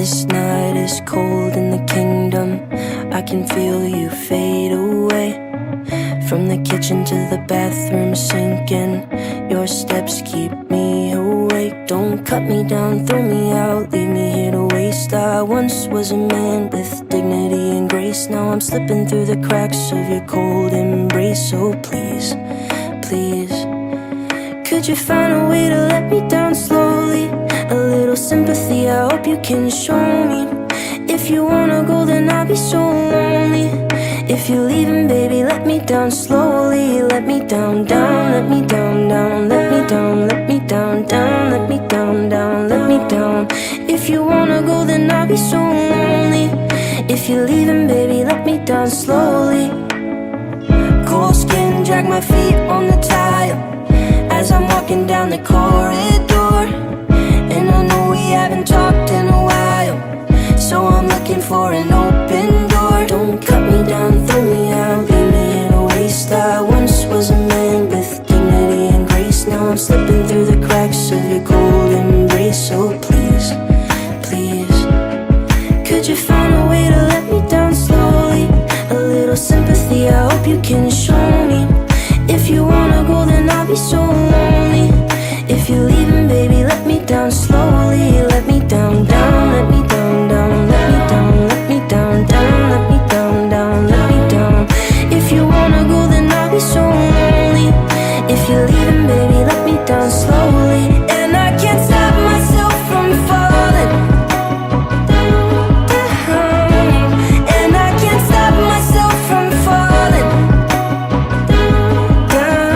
This night is cold in the kingdom. I can feel you fade away. From the kitchen to the bathroom sinking, your steps keep me awake. Don't cut me down, throw me out, leave me here to waste. I once was a man with dignity and grace. Now I'm slipping through the cracks of your cold embrace. So please, please, could you find a way to let me down slowly? A little sympathy, I hope you can show me. If you wanna go, then I'll be so lonely. If you're leaving, baby, let me down slowly. Let me down, down, let me down, down, let me down, let me down, down, let me down, down, let me down. If you wanna go, then I'll be so lonely. If you're leaving, baby, let me down slowly. Cold skin, drag my feet on the tile as I'm walking down the corridor. And I know we haven't talked in a while, so I'm looking for an open door. Don't cut me down, throw me out, leave me in a waste. I once was a man with dignity and grace. Now I'm slipping through the cracks of your cold embrace. So please, please, could you find a way to let me down slowly? A little sympathy, I hope you can show me. If you wanna go, then I'll be so lonely. If you're leaving, baby, let me down slowly. Let me down, down, let me down, down, let me down, let me down, down, let me down, down, let me down. If you wanna go, then I'll be so lonely. If you're leaving, baby, let me down slowly. And I can't stop myself from falling down. And I can't stop myself from falling down.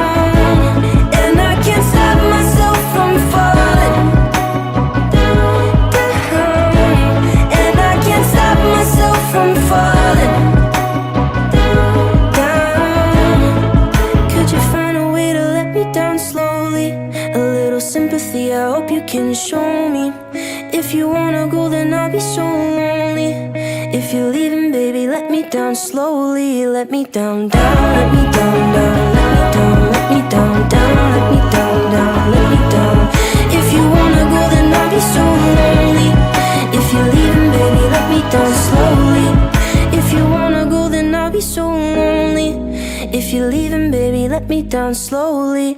And I can't stop myself from falling down. And I can't stop myself from falling down. Could you find a way to let me down slowly? A little sympathy, I hope you can show me. If you wanna go, then I'll be so lonely. If you're leaving, baby, let me down slowly. Let me down, down, let me down, down, let me down, let me down, down, let me down, down, let me down. If you wanna go, then I'll be so lonely. If you're leaving, baby, let me down slowly. If you wanna go, then I'll be so lonely. If you're leaving, baby, let me down slowly.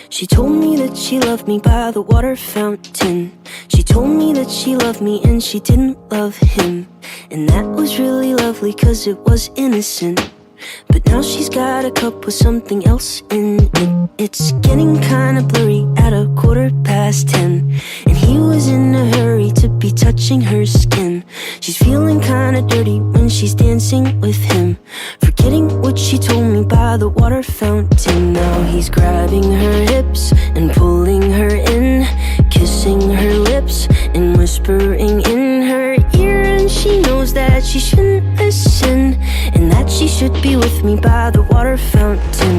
She told me that she loved me by the water fountain. She told me that she loved me and she didn't love him. And that was really lovely cause it was innocent. But now she's got a cup with something else in it. It's getting kinda blurry at 10:15. And he was in a hurry to be touching her skin. She's feeling kinda dirty when she's dancing with him, forgetting what she told me by the water fountain. Now he's grabbing her hips and pulling her in, kissing her lips and whispering in her ear. And she knows that she shouldn't listen, and that she should be with me by the water fountain.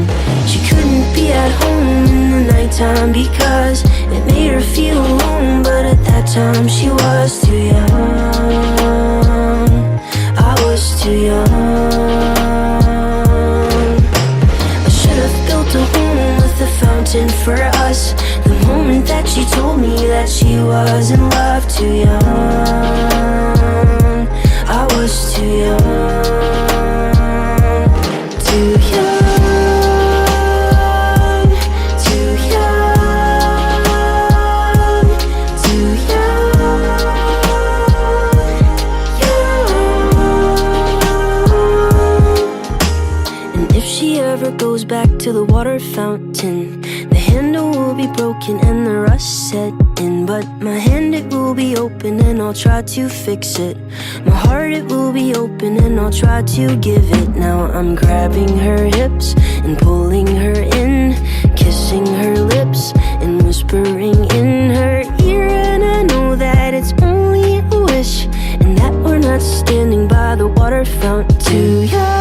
She couldn't be at home in the nighttime because it made her feel alone. But at that time she was too young. I was too young. I should have built a home with a fountain for us. The moment that she told me that she was in love. Too young. I was too young. Too young, too young, too young, young. And if she ever goes back to the water fountain, the handle will be broken and the rust set in. But my hand, it will be open and I'll try to fix it. My heart, it will be open and I'll try to give it. Now I'm grabbing her hips and pulling her in, kissing her lips and whispering in her ear. And I know that it's only a wish, and that we're not standing by the water fountain. Too young,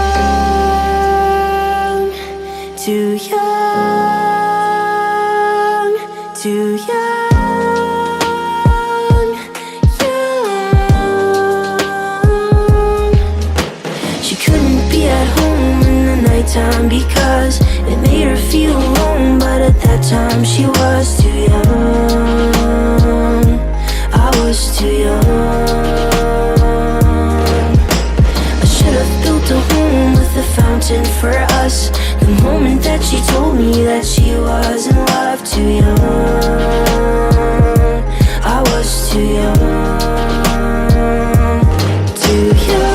too young, too young. time because it made her feel alone. But at that time she was too young. I was too young. I should have built a home with a fountain for us. The moment that she told me that she was in love. Too young. I was too young. Too young.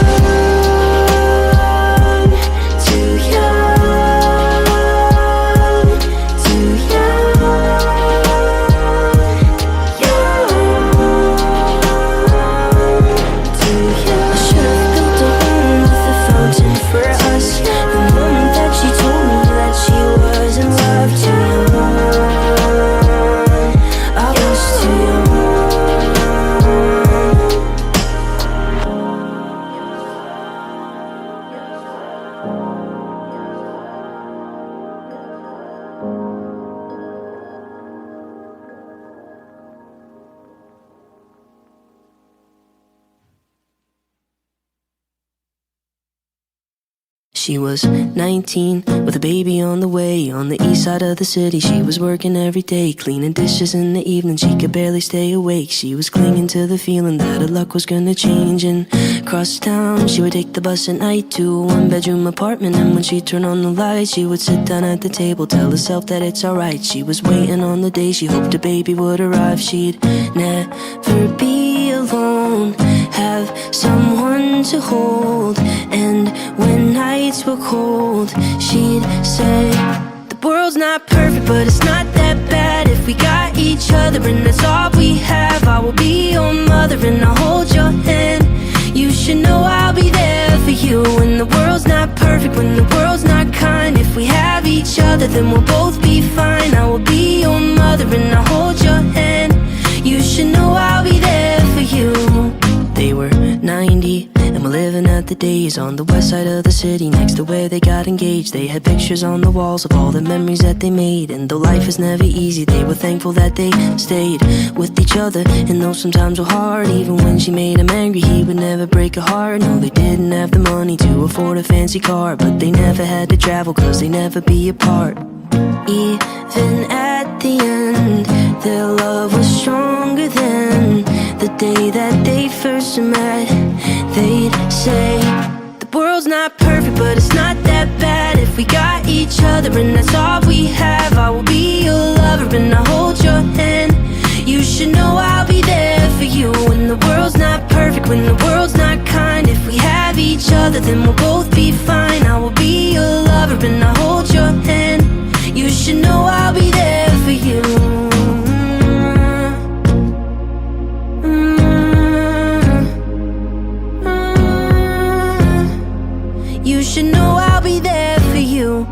She was 19 with a baby on the way. On the east side of the city, she was working every day, cleaning dishes in the evening, she could barely stay awake. She was clinging to the feeling that her luck was gonna change. And across town, she would take the bus at night to a one-bedroom apartment. And when she'd turn on the lights, she would sit down at the table, tell herself that it's alright. She was waiting on the day she hoped her baby would arrive. She'd never be alone, have someone to hold. And when nights were cold, she'd say, the world's not perfect, but it's not that bad if we got each other, and that's all we have. I will be your mother and I'll hold your hand. You should know I'll be there for you when the world's not perfect, when the world's not kind. If we have each other, then we'll both be fine. I will be your mother and I'll hold your hand. You should know I'll be there for you. They were 90 and were living at the days on the west side of the city, next to where they got engaged. They had pictures on the walls of all the memories that they made. And though life is never easy, they were thankful that they stayed with each other. And though sometimes were hard, even when she made him angry, he would never break her heart. No, they didn't have the money to afford a fancy car, but they never had to travel, cause they never be apart. Even at the end, their love was stronger than the day that they first met. They'd say, the world's not perfect, but it's not that bad if we got each other, and that's all we have. I will be your lover and I'll hold your hand. You should know I'll be there for you when the world's not perfect, when the world's not kind. If we have each other, then we'll both be fine. I will be your lover and I'll hold your hand. You should know I'll be there for you. You should know I'll be there for you.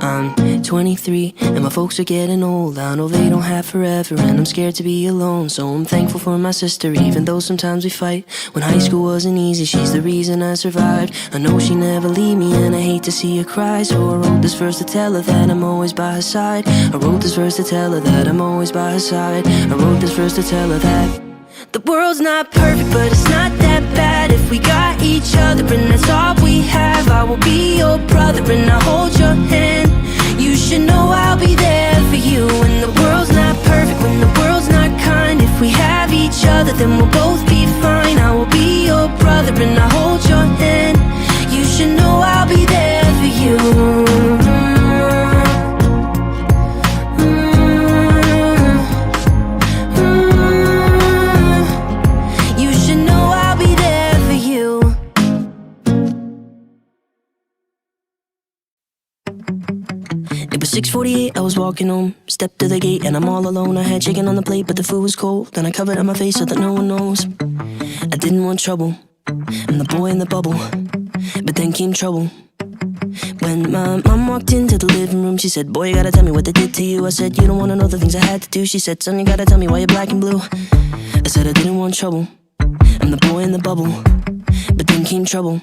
I'm 23 and my folks are getting old. I know they don't have forever and I'm scared to be alone. So I'm thankful for my sister, even though sometimes we fight. When high school wasn't easy, she's the reason I survived. I know she never leave me and I hate to see her cry. So I wrote this verse to tell her that I'm always by her side. I wrote this verse to tell her that I'm always by her side. I wrote this verse to tell her that the world's not perfect, but it's not that bad if we got each other, and that's all we have. I will be your brother and I'll hold your hand. You should know I'll be there for you when the world's not perfect, when the world's not kind. If we have each other, then we'll both be fine. I will be your brother and I'll hold your hand. You should know I'll be there for you. It was 6:48, I was walking home, stepped to the gate and I'm all alone. I had chicken on the plate but the food was cold, and I covered up my face so that no one knows. I didn't want trouble, I'm the boy in the bubble, but then came trouble. When my mom walked into the living room, she said, boy, you gotta tell me what they did to you. I said, you don't wanna know the things I had to do. She said, son, you gotta tell me why you're black and blue. I said, I didn't want trouble, I'm the boy in the bubble, but then came trouble.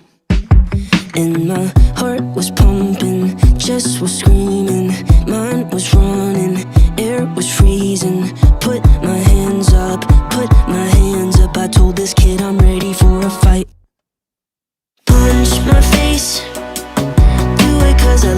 And my heart was pumping, chest was screaming, mind was running, air was freezing. Put my hands up, put my hands up. I told this kid I'm ready for a fight. Punch my face, do it cause I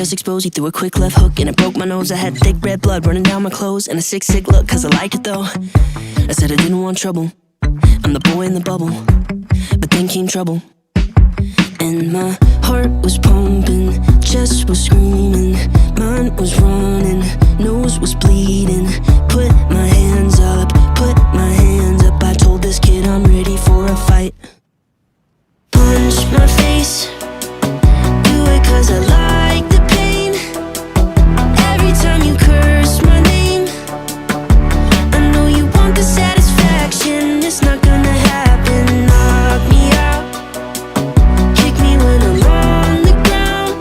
was exposed, he threw a quick left hook and it broke my nose. I had thick red blood running down my clothes and a sick look, cause I liked it though. I said I didn't want trouble, I'm the boy in the bubble. But then came trouble, and my heart was pumping, chest was screaming, mind was running, nose was bleeding. Put my hands up, put my hands up. I told this kid I'm ready for a fight. Punch my face, do it cause I like the pain. Every time you curse my name, I know you want the satisfaction. It's not gonna happen. Knock me out, kick me when I'm on the ground.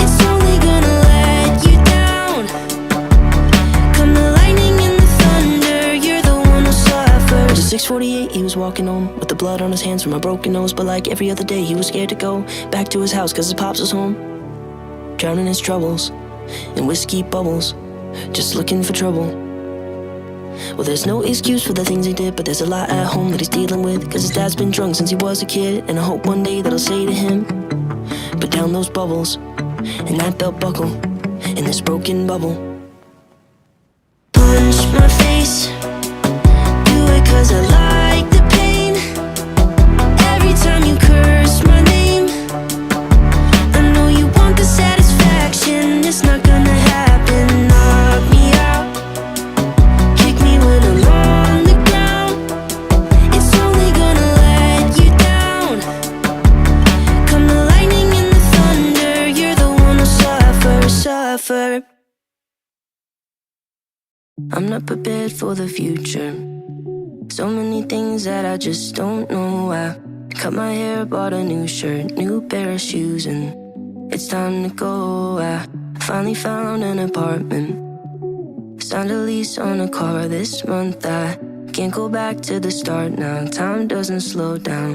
It's only gonna let you down. Come the lightning and the thunder, you're the one who suffers. At 6:48 he was walking home with the blood on his hands from a broken nose. But like every other day he was scared to go back to his house cause his pops was home, drowning his troubles in whiskey bubbles, just looking for trouble. Well, there's no excuse for the things he did, but there's a lot at home that he's dealing with, cause his dad's been drunk since he was a kid. And I hope one day that I'll say to him, put down those bubbles and that belt buckle in this broken bubble. Punch my face, do it cause I like the pain. Every time you curse my name, I know you want the satisfaction. It's not gonna happen. Knock me out, kick me when I'm on the ground. It's only gonna let you down. Come the lightning and the thunder, you're the one who suffer. I'm not prepared for the future. So many things that I just don't know. I cut my hair, bought a new shirt, new pair of shoes, and it's time to go. I finally found an apartment, signed a lease on a car this month. I can't go back to the start now. Time doesn't slow down,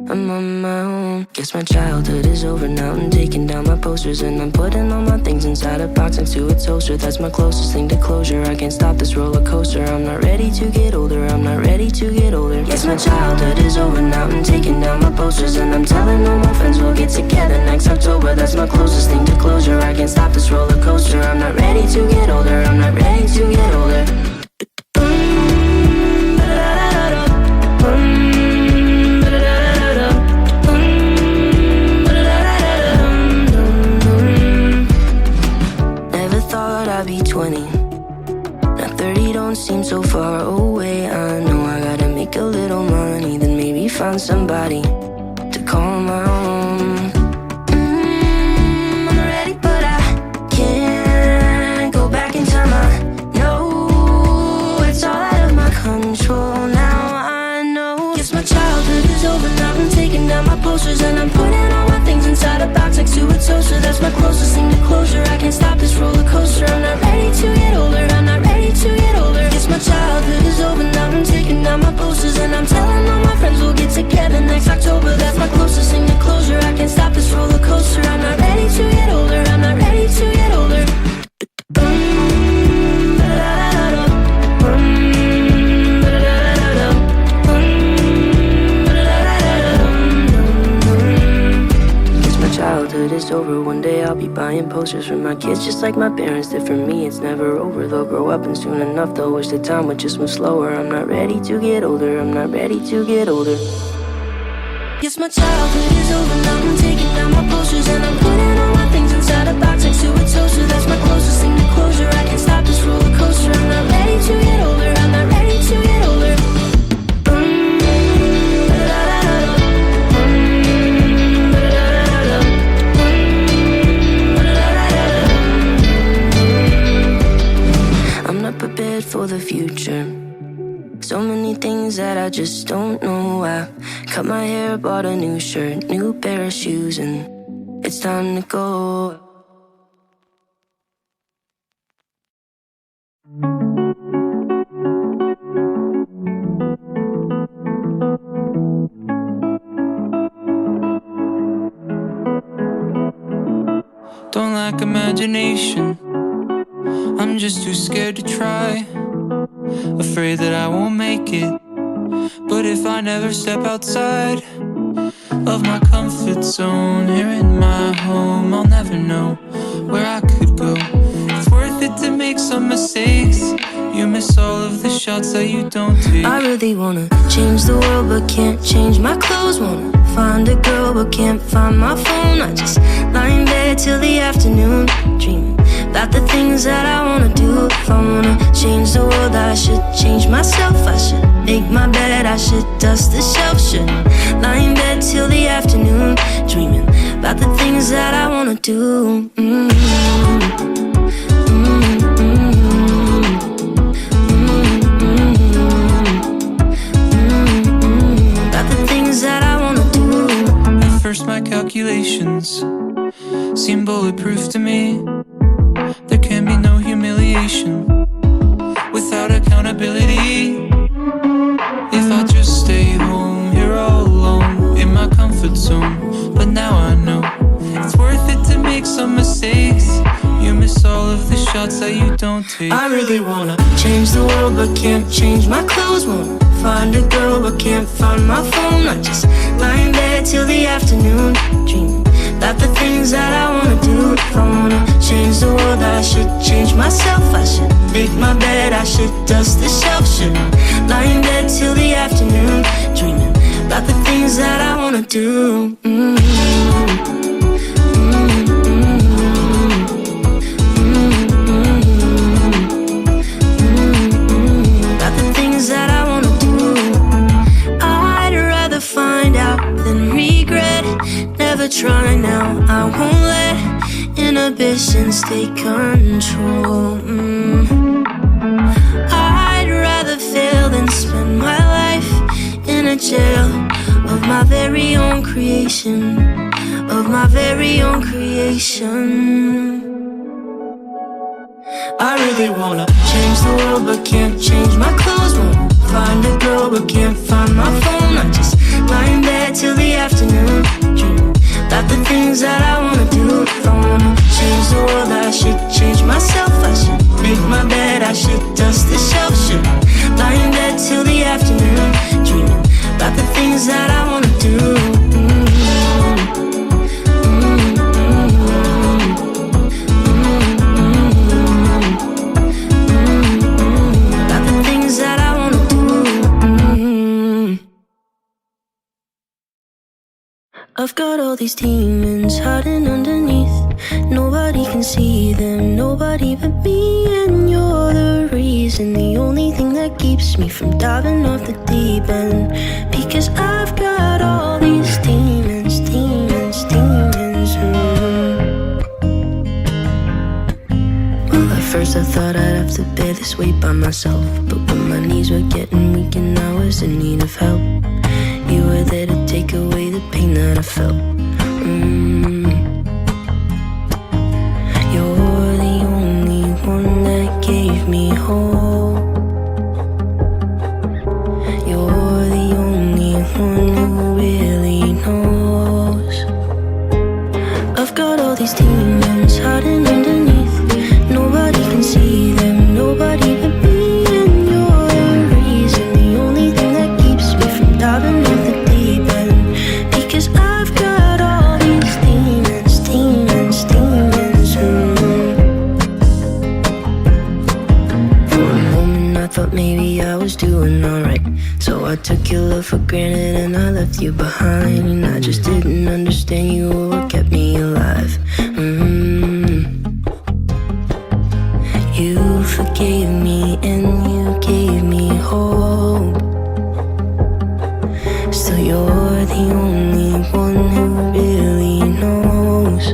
I'm on my own. Guess my childhood is over now. I'm taking down my posters and I'm putting all my things inside a box next to a toaster. That's my closest thing to closure. I can't stop this roller coaster. I'm not ready to get older, I'm not ready to get older. Yes, my childhood is over now. I'm taking down my posters and I'm telling all my friends we'll get together next October. That's my closest thing to closure. I can't stop this roller coaster. I'm not ready to get older, I'm not ready to get older. I'll be 20. Now 30 don't seem so far away. I know I gotta make a little money, then maybe find somebody to call my own. I'm ready, but I can't go back in time. I know it's all out of my control now. I know. Guess my childhood is over now. I'm taking down my posters and I'm putting all my things inside a box next to a toaster. That's my closest thing to closure. I can't stop this roller coaster. I'm not ready to get older, I'm not ready to get older. Guess my childhood is over now. I'm taking down my posters and I'm telling all my friends we'll get together next October. That's my closest thing to closure. I can't stop this roller coaster. I'm not ready to get older, I'm not ready to get older. Childhood is over, one day I'll be buying posters for my kids just like my parents did for me. It's never over, they'll grow up and soon enough they'll wish the time would just move slower. I'm not ready to get older, I'm not ready to get older. Yes, my childhood is over now. I'm taking down my posters and I'm putting all my things inside a box next to a toaster. That's my closest thing to closure. I can't stop this roller coaster. I'm not ready to get older, I'm not ready to get older. Prepared for the future. So many things that I just don't know. I cut my hair, bought a new shirt, new pair of shoes, and it's time to go. Don't lack imagination, I'm just too scared to try. Afraid that I won't make it. But if I never step outside of my comfort zone here in my home, I'll never know where I could go. It's worth it to make some mistakes. You miss all of the shots that you don't take. I really wanna change the world but can't change my clothes. Wanna find a girl but can't find my phone. I just lie in bed till the afternoon, dreaming about the things that I wanna do. If I wanna change the world, I should change myself. I should make my bed, I should dust the shelf. Should lie in bed till the afternoon, dreaming about the things that I wanna do. About the things that I wanna do. At first my calculations seem bulletproof to me. There can be no humiliation without accountability. If I just stay home here all alone in my comfort zone. But now I know it's worth it to make some mistakes. You miss all of the shots that you don't take. I really wanna change the world but can't change my clothes. Wanna find a girl but can't find my phone. I just lie in bed till the afternoon, dreaming about the things that I wanna do. If I wanna change the world, I should change myself. I should make my bed, I should dust the shelf. Should lie in bed till the afternoon, dreaming about the things that I wanna do. About the things that I wanna do. I'd rather find out than regret. Never try now, I won't let inhibitions take control. I'd rather fail than spend my life in a jail of my very own creation, of my very own creation. I really wanna change the world but can't change my clothes. Wanna find a girl but can't find my phone. I just lie in bed till the afternoon, dreaming about the things that I wanna do. If I wanna change the world, I should change myself. I should make my bed, I should dust the shelf. Should lie in bed till the afternoon, dreaming about the things that I wanna do. About the things that I wanna do. I've got all these demons hiding underneath. Nobody can see them, nobody but me. And you're the reason, the only thing that keeps me from diving off the deep end. Because I've got all these demons, demons, demons. Well, at first I thought I'd have to bear this weight by myself. But when my knees were getting weak and I was in need of help, you were there to take away the pain that I felt. You're the only one that gave me hope. You're the only one who really knows. I've got all these demons hiding underneath. Nobody can see them, nobody but me. And you're the reason, the only thing that keeps me from diving off the deep end. Because I've got all these demons, demons, demons. For a moment I thought maybe I was doing alright, so I took your love for granted and I left you behind. And I just didn't understand you were what kept me alive. You forgave me and you gave me hope. Still you're the only one who really knows.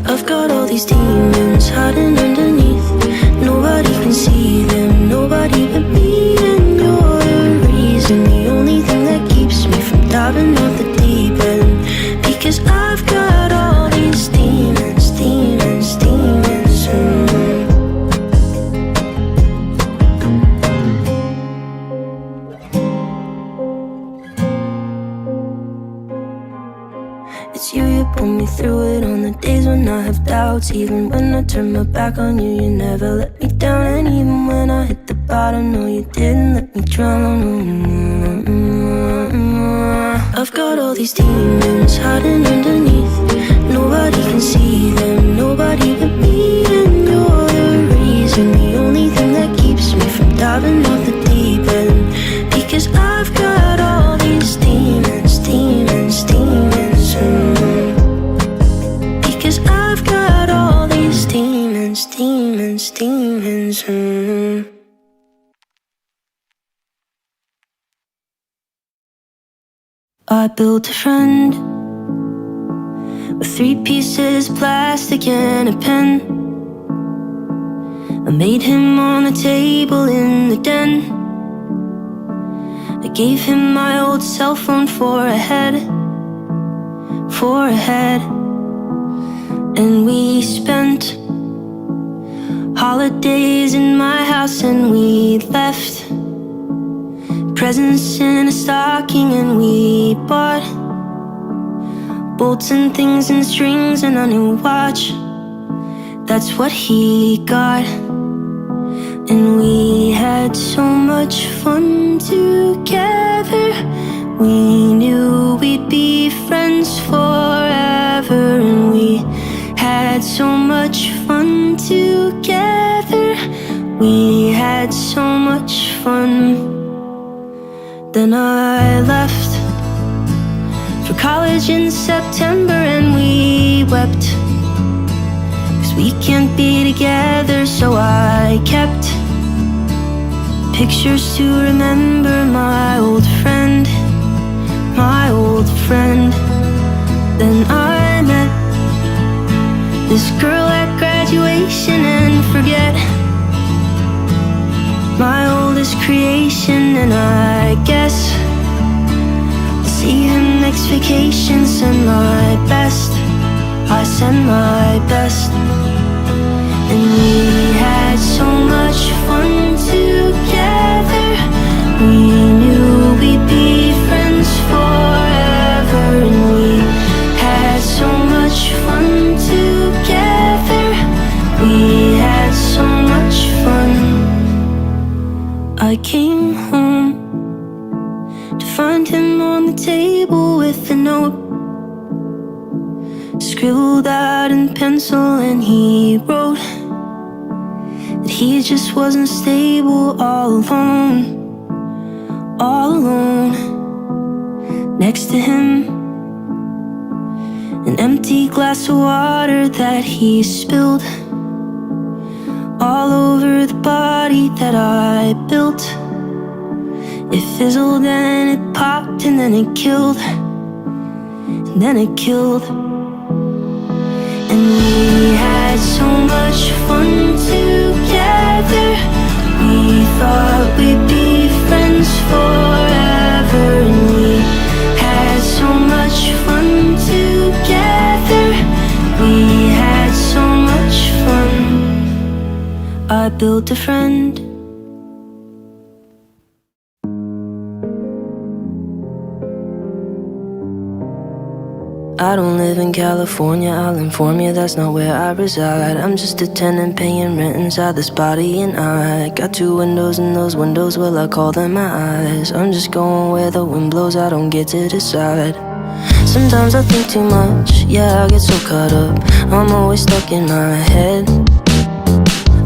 I've got all these demons hiding underneath. Nobody can see them, nobody but me. And you're the reason, the only thing that keeps me from diving off the deep end. Because I've got all these demons, demons, demons. It's you pull me through it on the days when I have doubts. Even when I turn my back on you, you never let me down. And even when I hit the bottom, no, you didn't let me drown. I've got all these demons hiding underneath. No nobody can see them, nobody but me. And you're the reason, the only thing that keeps me from diving off the deep end. Because I've got all these demons, demons, demons. Because I've got all these demons, demons, demons. I built a friend with 3 pieces of plastic and a pen. I made him on the table in the den. I gave him my old cell phone for a head. And we spent holidays in my house, and we left presents in a stocking, and we bought bolts and things and strings and a new watch. That's what he got. And we had so much fun together. We knew we'd be friends forever. And we had so much fun together. We had so much fun. Then I left for college in September, and we wept, 'cause we can't be together. So I kept pictures to remember my old friend, my old friend. Then I met this girl at graduation, and forget my oldest creation. And I guess I'll see him next vacation. Send my best, I send my best. And we had so much fun together. We knew we'd be friends forever. And we had so much fun together. We had so much fun. I came home to find him on the table with a note scribbled out in pencil, and he wrote that he just wasn't stable, all alone, all alone. Next to him, an empty glass of water that he spilled all over the body that I built. It fizzled and it popped, and then it killed, and then it killed. And we had so much fun together. We thought we'd be friends forever. And we had so much fun together. We had so much fun. I built a friend. I don't live in California, I'll inform you that's not where I reside. I'm just a tenant paying rent inside this body, and I got 2 windows, and those windows, well, I call them my eyes. I'm just going where the wind blows, I don't get to decide. Sometimes I think too much, yeah, I get so caught up. I'm always stuck in my head.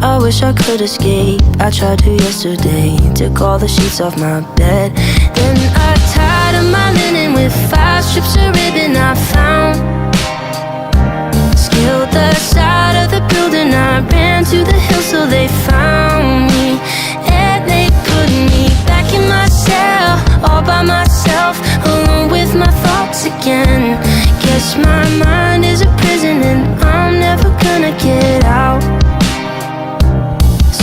I wish I could escape, I tried to yesterday. Took all the sheets off my bed. Then I tied up my linen with 5 strips of ribbon I found. Scaled the side of the building, I ran to the hill so they found me. And they put me back in my cell, all by myself, alone with my thoughts again. Guess my mind is a prison, and I'm never gonna get out.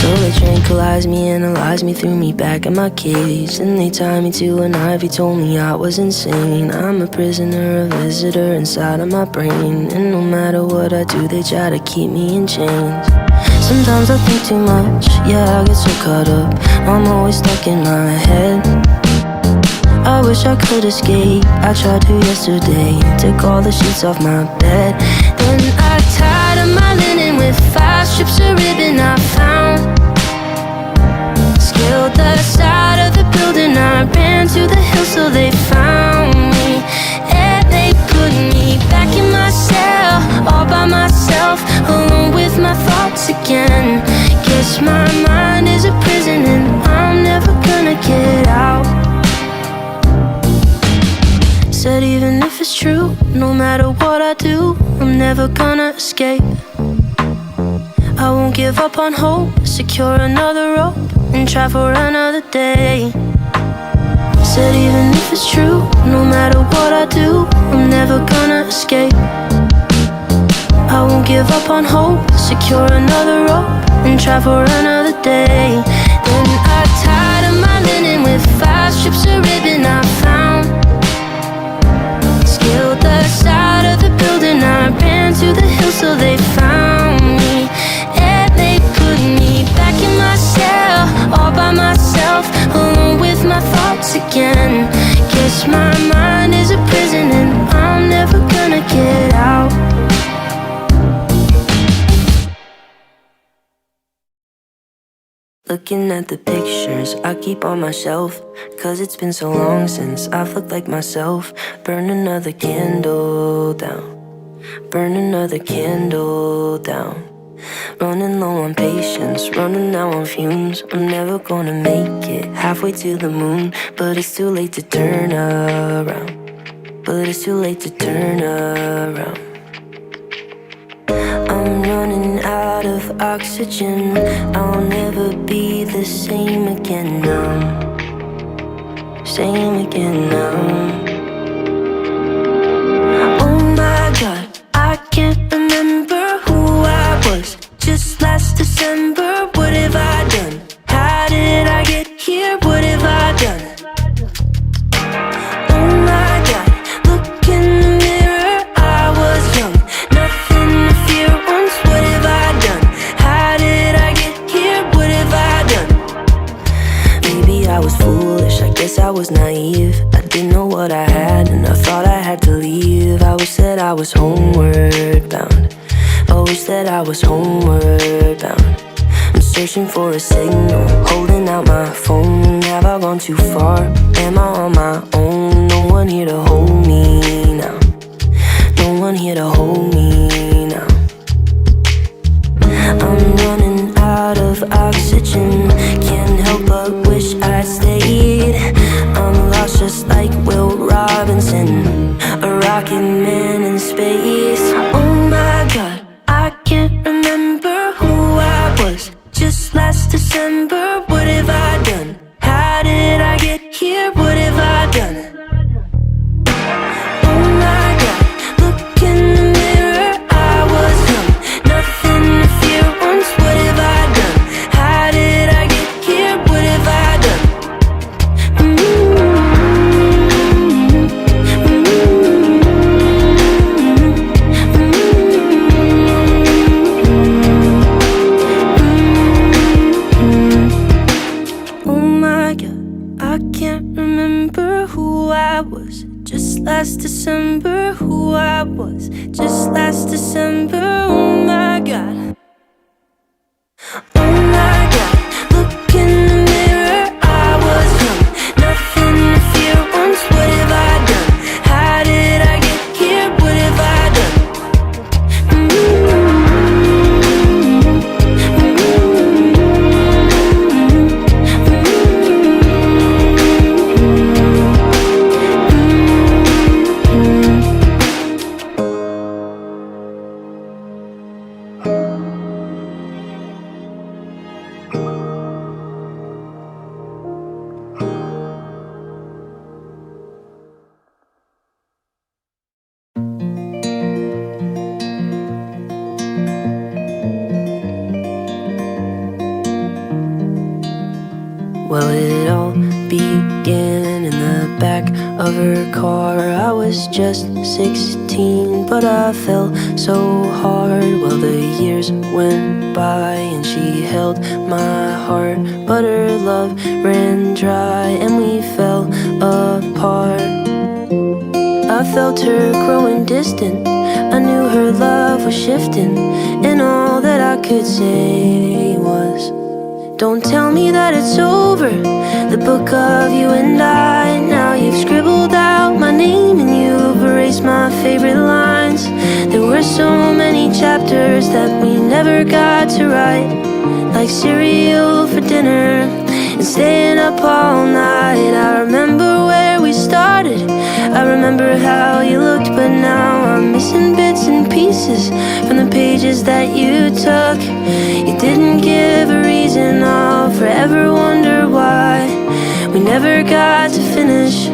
So they tranquilized me, analyzed me, threw me back in my cage. And they tied me to an ivy, told me I was insane. I'm a prisoner, a visitor inside of my brain. And no matter what I do, they try to keep me in chains. Sometimes I think too much, yeah, I get so caught up. I'm always stuck in my head. I wish I could escape, I tried to yesterday. Took all the sheets off my bed. Then I tied up my linen with 5 strips of ribbon I found. Scaled the side of the building, I ran to the hill so they found me. And they put me back in my cell, myself, alone with my thoughts again. Guess my mind is a prison and I'm never gonna get out. Said even if it's true, no matter what I do, I'm never gonna escape. I won't give up on hope, secure another rope and try for another day. Said even if it's true, no matter what I do, I'm never gonna escape. I won't give up on hope, secure another rope and try for another day. Then I tied up my linen with 5 strips of ribbon I found. Scaled the side of the building, I ran to the hill so they found me. And they put me back in my cell, all by myself, alone with my thoughts again. Guess my mind is a prison and I'm never gonna get out. Looking at the pictures I keep on my shelf, 'cause it's been so long since I've looked like myself. Burn another candle down, burn another candle down. Running low on patience, running now on fumes. I'm never gonna make it halfway to the moon, but it's too late to turn around, but it's too late to turn around. I'm running out of oxygen, I'll never be the same again now, same again now. Oh my God, I can't remember who I was just last December. What have I done? How did I get here? What have I done? Oh my God, look in the mirror, I was young, nothing to fear once. What have I done? How did I get here? What have I done? Maybe I was foolish, I guess I was naive. I didn't know what I had and I thought I had to leave. I always said I was homeward bound, always said I was homeward bound. I'm searching for a signal, holding out my phone. Have I gone too far? Am I on my own? No one here to hold me now, no one here to hold me now. I'm running out of oxygen, can't help but wish I'd stayed. I'm lost just like Will Robinson, a rocket man in space. Oh my God, I can't remember who I was just last December. What have I done? How did I get here? What have I done? Oh my God, look in the mirror, I was young, nothing to fear once. What have I done? How did I get here? What have I done? Oh my God, I can't remember who I was just last December. Who I was just last December. Oh my God, oh my God, look in the mirror, I was young, nothing to fear once. What have I done? How did I get here? What have I done? Well, it all began in the back of her car. I was just 16, but I fell so hard. Well, the years went by and she held my heart, but her love ran dry and we fell apart. I felt her growing distant, I knew her love was shifting, and all that I could say was, don't tell me that it's over, the book of you and I. Now you've scribbled out my name and you've erased my favorite lines that were were so many chapters that we never got to write, like cereal for dinner and staying up all night. I remember where we started, I remember how you looked, but now I'm missing bits and pieces from the pages that you took. You didn't give a reason, I'll forever wonder why we never got to finish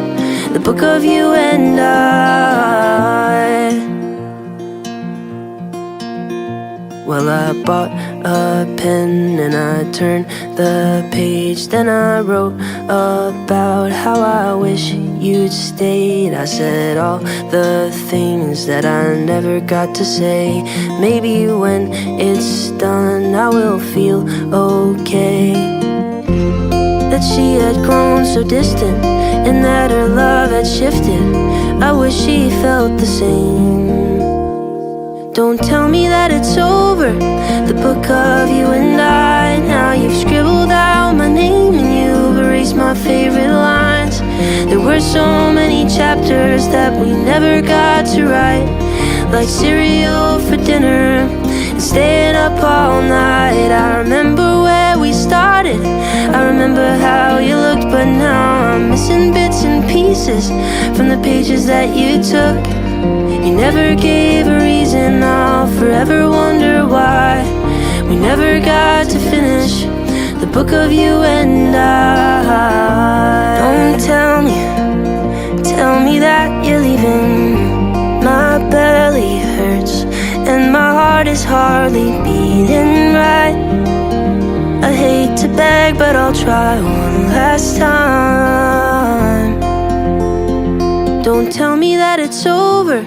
the book of you and I. Well, I bought a pen and I turned the page. Then I wrote about how I wish you'd stayed. I said all the things that I never got to say. Maybe when it's done I will feel okay. That she had grown so distant and that her love had shifted. I wish she felt the same. Don't tell me that it's over, the book of you and I. Now you've scribbled out my name and you've erased my favorite lines. There were so many chapters that we never got to write, like cereal for dinner and staying up all night. I remember where we started, I remember how you looked, but now I'm missing bits and pieces from the pages that you took. You never gave a reason, I'll forever wonder why we never got to finish the book of you and I. Don't tell me that you're leaving. My belly hurts and my heart is hardly beating right. I hate to beg, but I'll try one last time. Don't tell me that it's over,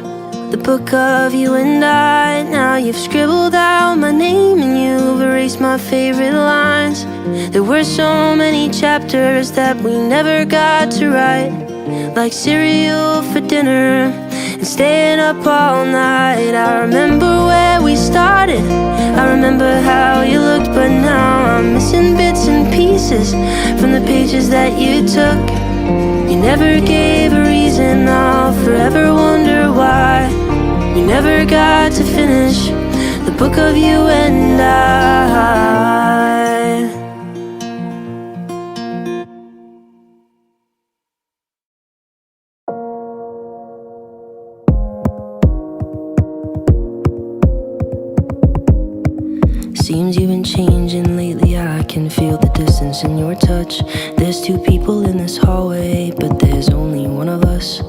the book of you and I. Now you've scribbled out my name and you've erased my favorite lines. There were so many chapters that we never got to write, like cereal for dinner and staying up all night. I remember where we started, I remember how you looked, but now I'm missing bits and pieces from the pages that you took. You never gave a reason, I'll forever wonder why we never got to finish the book of you and I. Seems you've been changing lately, I can feel the distance in your touch. There's two people in this hallway, but there's only one of us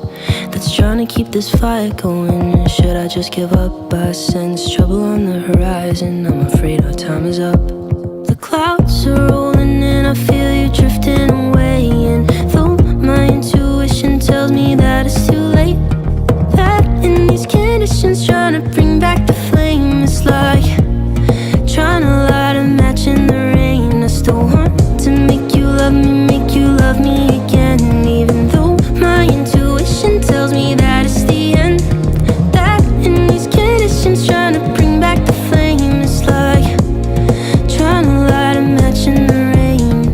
that's trying to keep this fire going. Should I just give up? I sense trouble on the horizon, I'm afraid our time is up. The clouds are rolling and I feel you drifting away, and though my intuition tells me that it's too late, that in these conditions trying to bring back the flame, it's like trying to light a match in the rain. I still want to make you love me again, even though my intuition tells me that it's the end. That in these conditions trying to bring back the flame, it's like trying to light a match in the rain.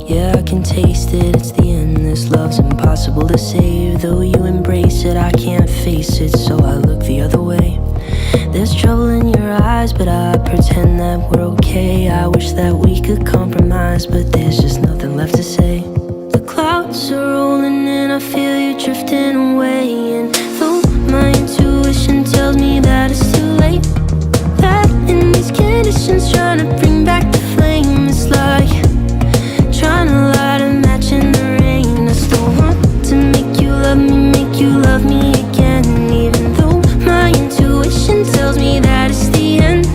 Yeah, I can taste it, it's the end. This love's impossible to save. Though you embrace it, I can't face it, so I look the other way. There's trouble in your eyes, but I pretend that we're okay. I wish that we could compromise, but there's just nothing left to say. The clouds are rolling and I feel you drifting away, and though my intuition tells me that it's too late, that in these conditions trying to bring back the flame, it's like trying to light a match in the rain. I still want to make you love me again, even though my intuition tells me that it's the end.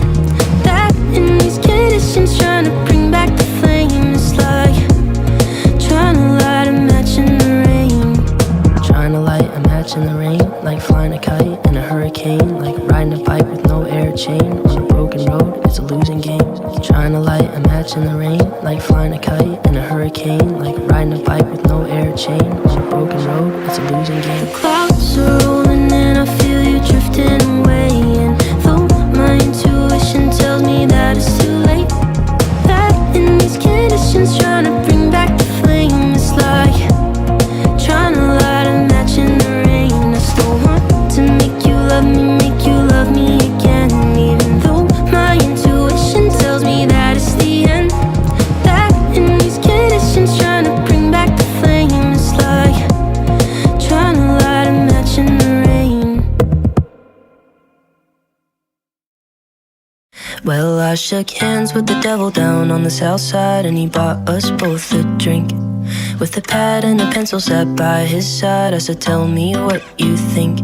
That in these conditions trying to bring back the flame, it's like trying to light a match in the rain. Trying to light a match in the rain, like flying a kite in a hurricane, like riding a bike with no air chain on a broken road, it's a losing game. Trying to light a match in the rain, like flying a kite in a hurricane, like riding a bike with no air chain on a broken road, it's a losing game. The clouds are rolling and I feel you drifting away, and though my intuition tells me that it's too late, that in these conditions trying to bring back the flame, it's like trying to light a match in the rain. I Well, I shook hands with the devil down on the south side, and he bought us both a drink. With a pad and a pencil sat by his side, I said, tell me what you think.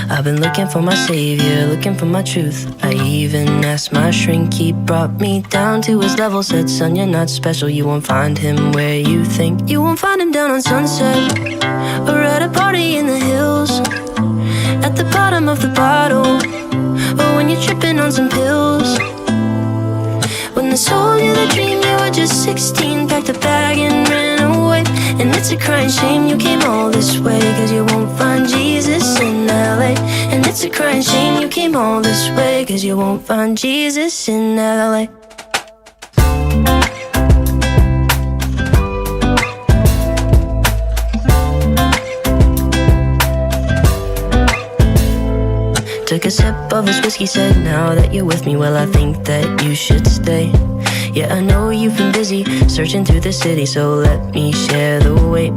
I've been looking for my savior, looking for my truth. I even asked my shrink, he brought me down to his level. Said, son, you're not special, you won't find him where you think. You won't find him down on Sunset, or at a party in the hills, at the bottom of the bottle, or when you're tripping on some pills. When they sold you the dream, you were just 16, packed a bag and ran away. And it's a crying shame you came all this way, cause you won't find Jesus in LA. And it's a crying shame you came all this way, cause you won't find Jesus in LA. Took a sip of his whiskey, said, now that you're with me, well, I think that you should stay. Yeah, I know you've been busy searching through the city, so let me share the weight.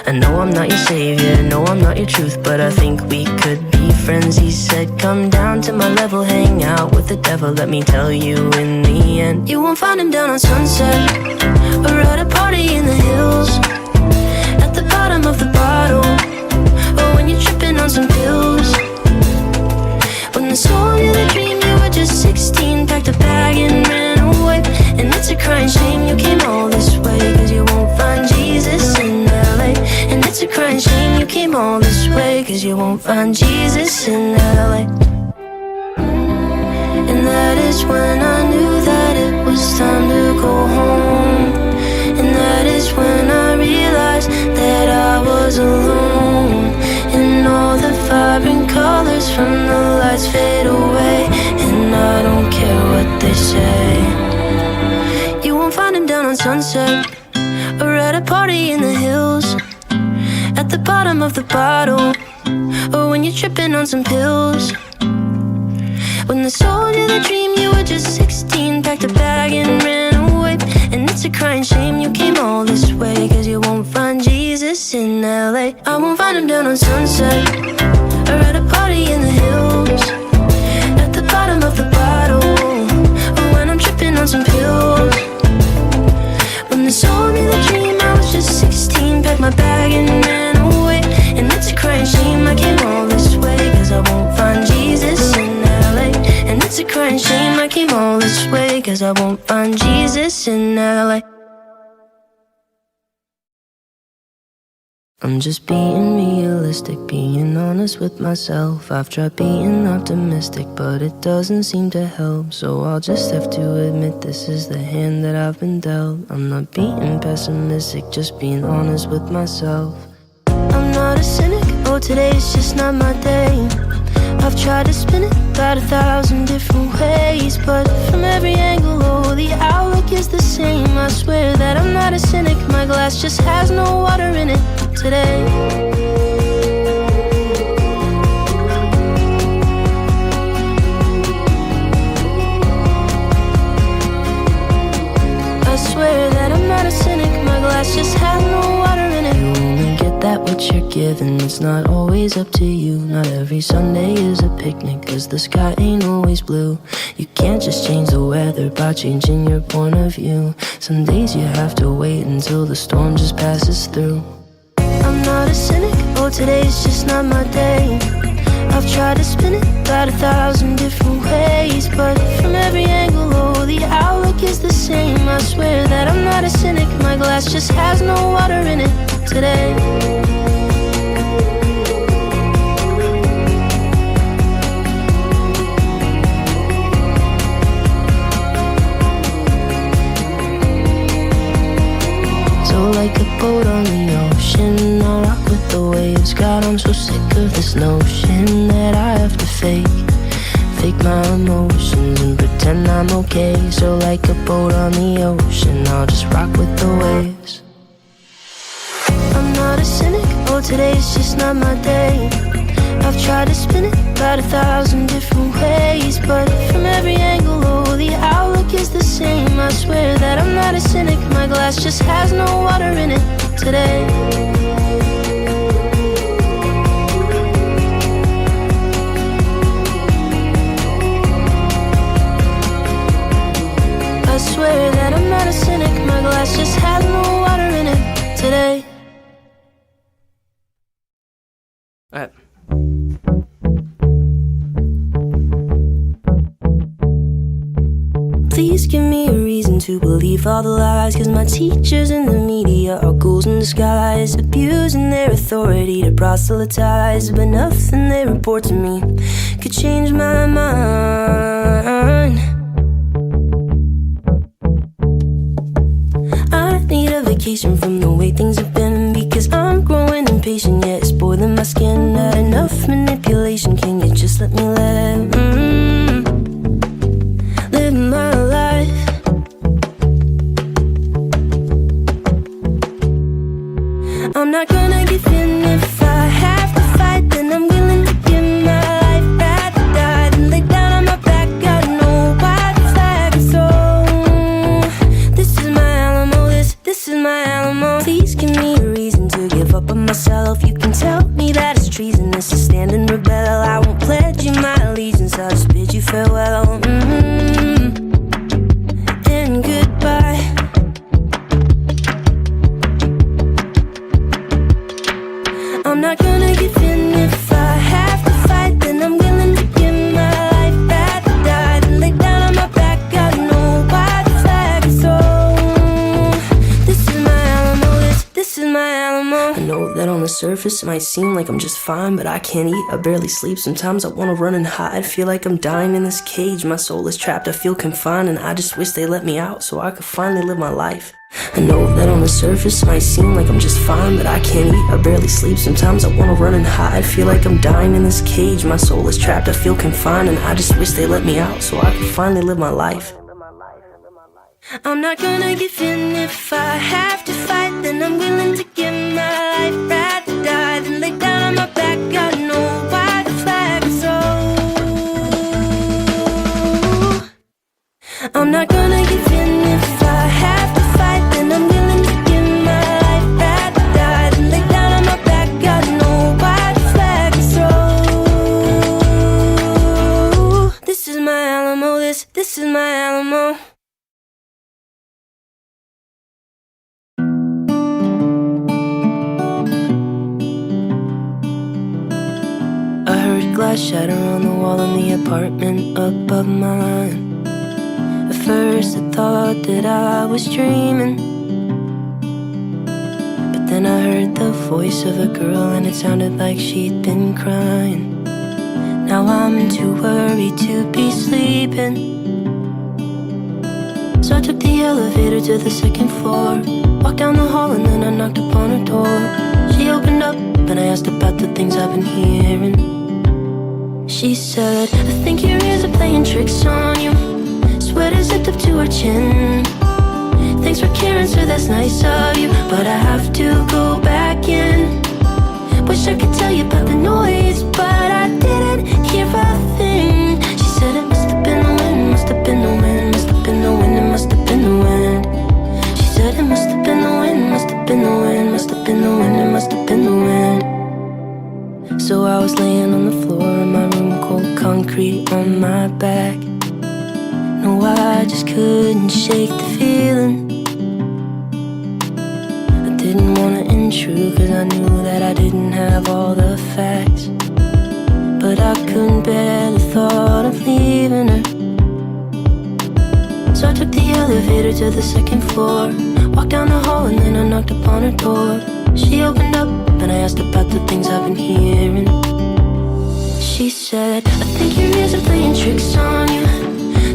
I know I'm not your savior, no, I'm not your truth, but I think we could be friends. He said, come down to my level, hang out with the devil. Let me tell you, in the end, you won't find him down on Sunset, or at a party in the hills, at the bottom of the bottle, or when you're tripping on some pills. When they sold you the dream, you were just 16, packed a bag and ran away. And it's a crying shame you came all this way, cause you won't find Jesus in LA. And it's a crying shame you came all this way, cause you won't find Jesus in LA. And that is when I knew that it was time to go home. And that is when I realized that I was alone. And all the vibrant colors from the lights fade away, and I don't care what they say. You won't find him down on Sunset, or at a party in the hills, at the bottom of the bottle, or when you're tripping on some pills. When they sold you the dream, you were just 16, packed a bag and ran away. And it's a crying shame you came all this way, cause you won't find Jesus in LA. I won't find him down on Sunset, or at a party in the hills, at the bottom of the bottle, or when I'm tripping on some pills. When they sold me the dream, I was just 16, packed my bag and ran away. And it's a crying shame I came all this way, cause I won't find Jesus in LA. And it's a crying shame I came all this way, cause I won't find Jesus in LA. I'm just being realistic, being honest with myself. I've tried being optimistic, but it doesn't seem to help. So I'll just have to admit this is the hand that I've been dealt. I'm not being pessimistic, just being honest with myself. I'm not a cynic, oh today's just not my day. I've tried to spin it about 1,000 different ways, but from every angle, oh, the outlook is the same. I swear that I'm not a cynic, my glass just has no water in it today. I swear that I'm not a cynic, my glass just has no water in it. You only get that what you're given, it's not always up to you. Not every Sunday is a picnic, cause the sky ain't always blue. You can't just change the weather by changing your point of view. Some days you have to wait until the storm just passes through. I'm not a cynic, oh today's just not my day. I've tried to spin it about 1,000 different ways, but from every angle, oh, the outlook is the same. I swear that I'm not a cynic, my glass just has no water in it today. Like a boat on the ocean, I rock with the waves. God, I'm so sick of this notion that I have to fake my emotions and pretend I'm okay. So like a boat on the ocean, I'll just rock with the waves. I'm not a cynic, oh today's just not my day. I've tried to spin it about 1,000 different ways, but from every angle, oh, the outlook is the same. I swear that I'm not a cynic, my glass just has no water in it today. cynic. My glass just has no water in it today. Alright. Please give me a reason to believe all the lies, 'cause my teachers and the media are ghouls in disguise, abusing their authority to proselytize. But nothing they report to me could change my mind. I need a vacation from the way things have been, because I'm growing impatient, yet it's spoiling my skin. Not enough manipulation, can you just let me live? Live my life. I'm not gonna give in. If I have to fight, then I'm willing to give my life. Rather die than lay down on my back. Got no white flag, so this is my Alamo, this is my Alamo. Please give me a reason to give up on myself. You can tell me that it's treasonous to stand and rebel. I won't pledge you my allegiance, I'll just bid you farewell. And goodbye. I'm not gonna give in. If I have to fight, then I'm willing to give my life. Rather die than lay down on my back. Got no white flag, so this is my Alamo, this is my Alamo. I know that on the surface it might seem like I'm just fine, but I can't eat, I barely sleep. Sometimes I wanna run and hide, feel like I'm dying in this cage. My soul is trapped, I feel confined, and I just wish they let me out so I could finally live my life. I know that on the surface it might seem like I'm just fine, but I can't eat, I barely sleep. Sometimes I wanna run and hide, feel like I'm dying in this cage. My soul is trapped, I feel confined, and I just wish they let me out so I could finally live my life. I'm not gonna give in. If I have to fight, then I'm willing to give my life. Rather die than lay down on my back. Got no white flag, so I'm not gonna give in. If I have to fight, then I'm willing to give my life. Rather die than lay down on my back. Got no white flag, so this is my Alamo, this is my Alamo. I heard glass shatter on the wall in the apartment above mine. At first I thought that I was dreaming, but then I heard the voice of a girl and it sounded like she'd been crying. Now I'm too worried to be sleeping, so I took the elevator to the second floor, walked down the hall and then I knocked upon her door. She opened up and I asked about the things I've been hearing. She said, I think your ears are playing tricks on you. Sweater zipped up to her chin. Thanks for caring, sir, that's nice of you, but I have to go back in. Wish I could tell you about the noise, but I didn't hear a thing. She said it must have been the wind, must have been the wind, must have been the wind, it must have been the wind. She said it must have been the wind, must have been the wind, must have been the wind, it must have been the wind. So I was laying on the floor in my room, cold concrete on my back. No, I just couldn't shake the feeling. I didn't wanna intrude, 'cause I knew that I didn't have all the facts, but I couldn't bear the thought of leaving her. So I took the elevator to the second floor, walked down the hall and then I knocked upon her door. She opened up and I asked about the things I've been hearing. She said, I think your ears are playing tricks on you.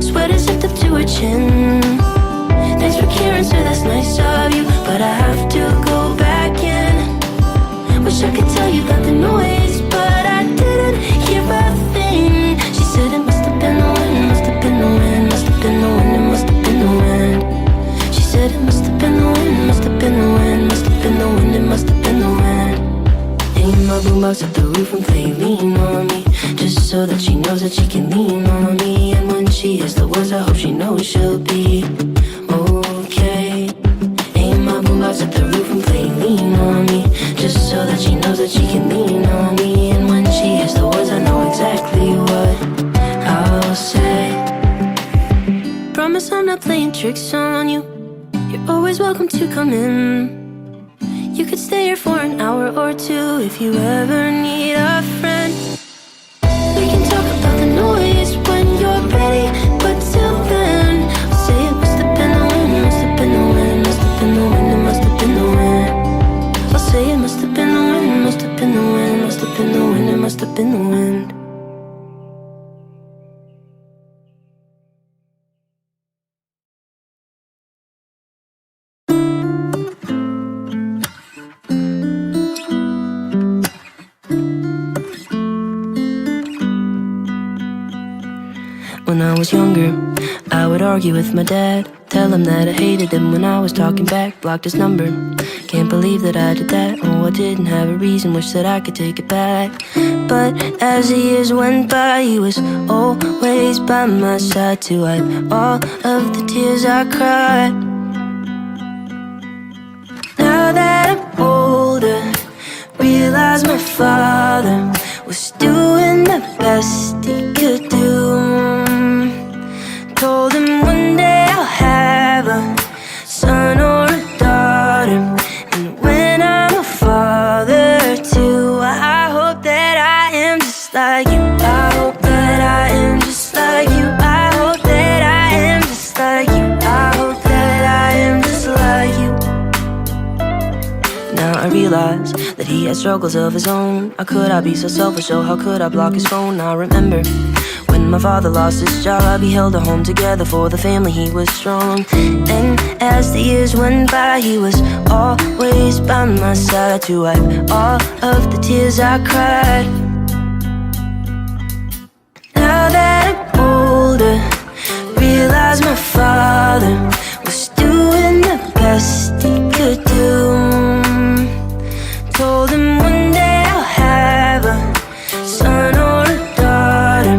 Sweater zipped up to her chin. Thanks for caring, sir, that's nice of you, but I have to go back in. Wish I could tell you about the noise, but I didn't hear a thing. She said it must have been the wind, must have been the wind, must have been the wind, it must have been the wind. She said it must have been the wind, must have been the wind, must have been the wind, it must have been the wind. Aim my boombox at the roof and play lean on me, just so that she knows that she can lean on me. And when she hears the words, I hope she knows she'll be okay. Aim my boombox at the roof and play lean on me, just so that she knows that she can lean on me. And when she hears the words, I know exactly what I'll say. Promise I'm not playing tricks on you. You're always welcome to come in. You could stay here for an hour or two if you ever need a friend. We can talk about the noise when you're ready, but till then, I'll say it must have been the wind, must have been the wind, must have been the wind, it must have been the wind. I'll say it must have been the wind, must have been the wind, must have been the wind, it must have been the wind. When I was younger, I would argue with my dad, tell him that I hated him when I was talking back, blocked his number. Can't believe that I did that. Oh, I didn't have a reason, wish that I could take it back. But as the years went by, he was always by my side to wipe all of the tears I cried. Now that I'm older, realize my father was doing the best he could do. Told him one day I'll have a son or a daughter, and when I'm a father too, I hope that I am just like you. I hope that I am just like you. I hope that I am just like you. I hope that I am just like you. Now I realize that he had struggles of his own. How could I be so selfish? Oh, how could I block his phone? I remember when my father lost his job, he held a home together for the family, he was strong. And as the years went by, he was always by my side to wipe all of the tears I cried. Now that I'm older, realize my father was doing the best he could do. Told him one day I'll have a son or a daughter,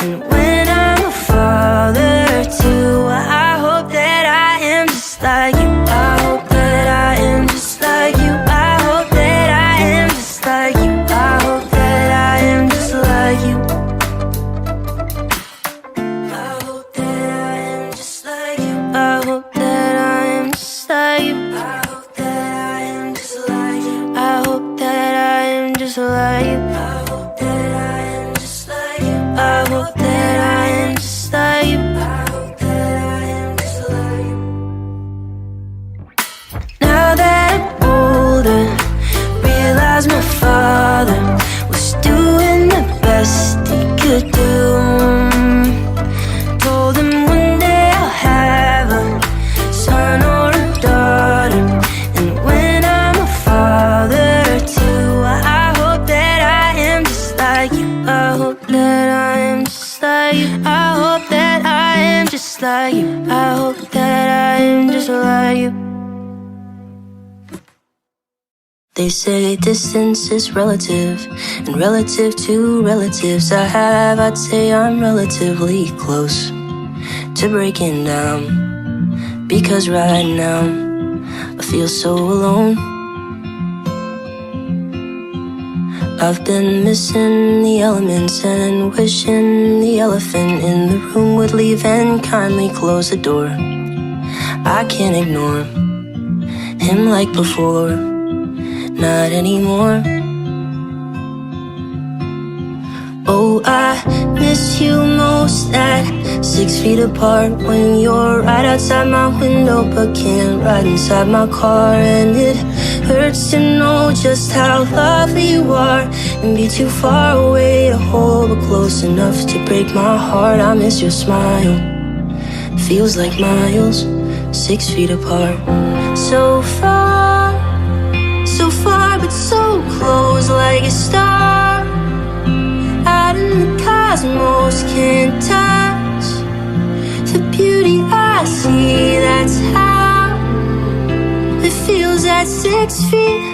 and when I'm a father too, I hope that I am just like you. I hope that I am just like you. I hope that I am just like you. I hope that I am just like you. I hope that I am just like you. I hope that I am just like you. I hope that I am just like you. I hope that I am just like you. I hope that I am just like you. I hope that I am just like you. I hope that I am just like you. Now that I'm older, realize my father was doing the best he could do. Told him one day I'll have a son or a daughter, and when I'm a father too, I hope that I am just like you. I hope that I am just like you. I hope that I am just like you. I hope that I am just like you. They say distance is relative, and relative to relatives I have, I'd say I'm relatively close to breaking down, because right now I feel so alone. I've been missing the elements and wishing the elephant in the room would leave and kindly close the door. I can't ignore him like before, not anymore. Oh, I miss you most at 6 feet apart, when you're right outside my window but can't ride inside my car. And it hurts to know just how lovely you are and be too far away to hold, but close enough to break my heart. I miss your smile, feels like miles, 6 feet apart. So far, so far, but so close, like a star out in the cosmos. Can't touch the beauty I see, that's how it feels at 6 feet.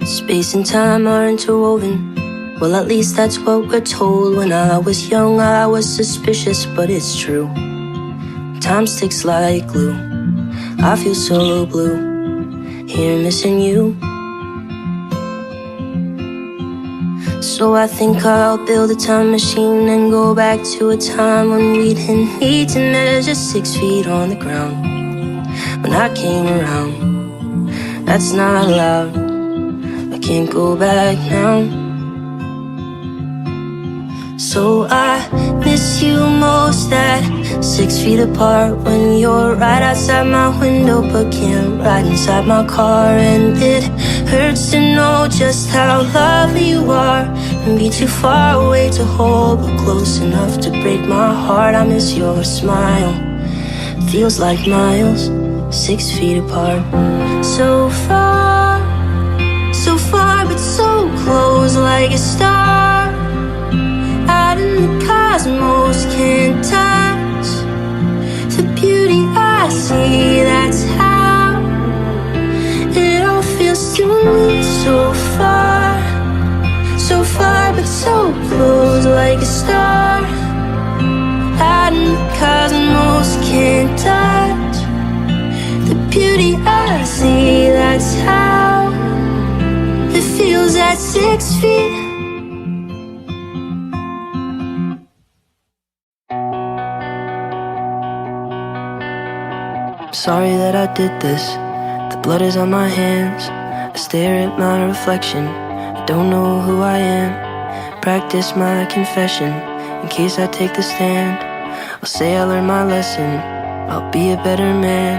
Space and time are interwoven, well, at least that's what we're told. When I was young, I was suspicious, but it's true. Time sticks like glue. I feel so blue, here missing you. So I think I'll build a time machine and go back to a time when we didn't need to measure 6 feet on the ground. When I came around, that's not allowed. I can't go back now. So I miss you most at 6 feet apart, when you're right outside my window but can't ride inside my car. And it hurts to know just how lovely you are and be too far away to hold, but close enough to break my heart. I miss your smile, feels like miles, 6 feet apart. So far but so close, like a star out in the cosmos, can't touch the beauty I see. That's how it all feels to me. So far but so close, like a star out in the cosmos, can't touch the beauty I see. That's how it feels at 6 feet. Sorry that I did this. The blood is on my hands. I stare at my reflection. I don't know who I am. Practice my confession in case I take the stand. I'll say I learned my lesson. I'll be a better man.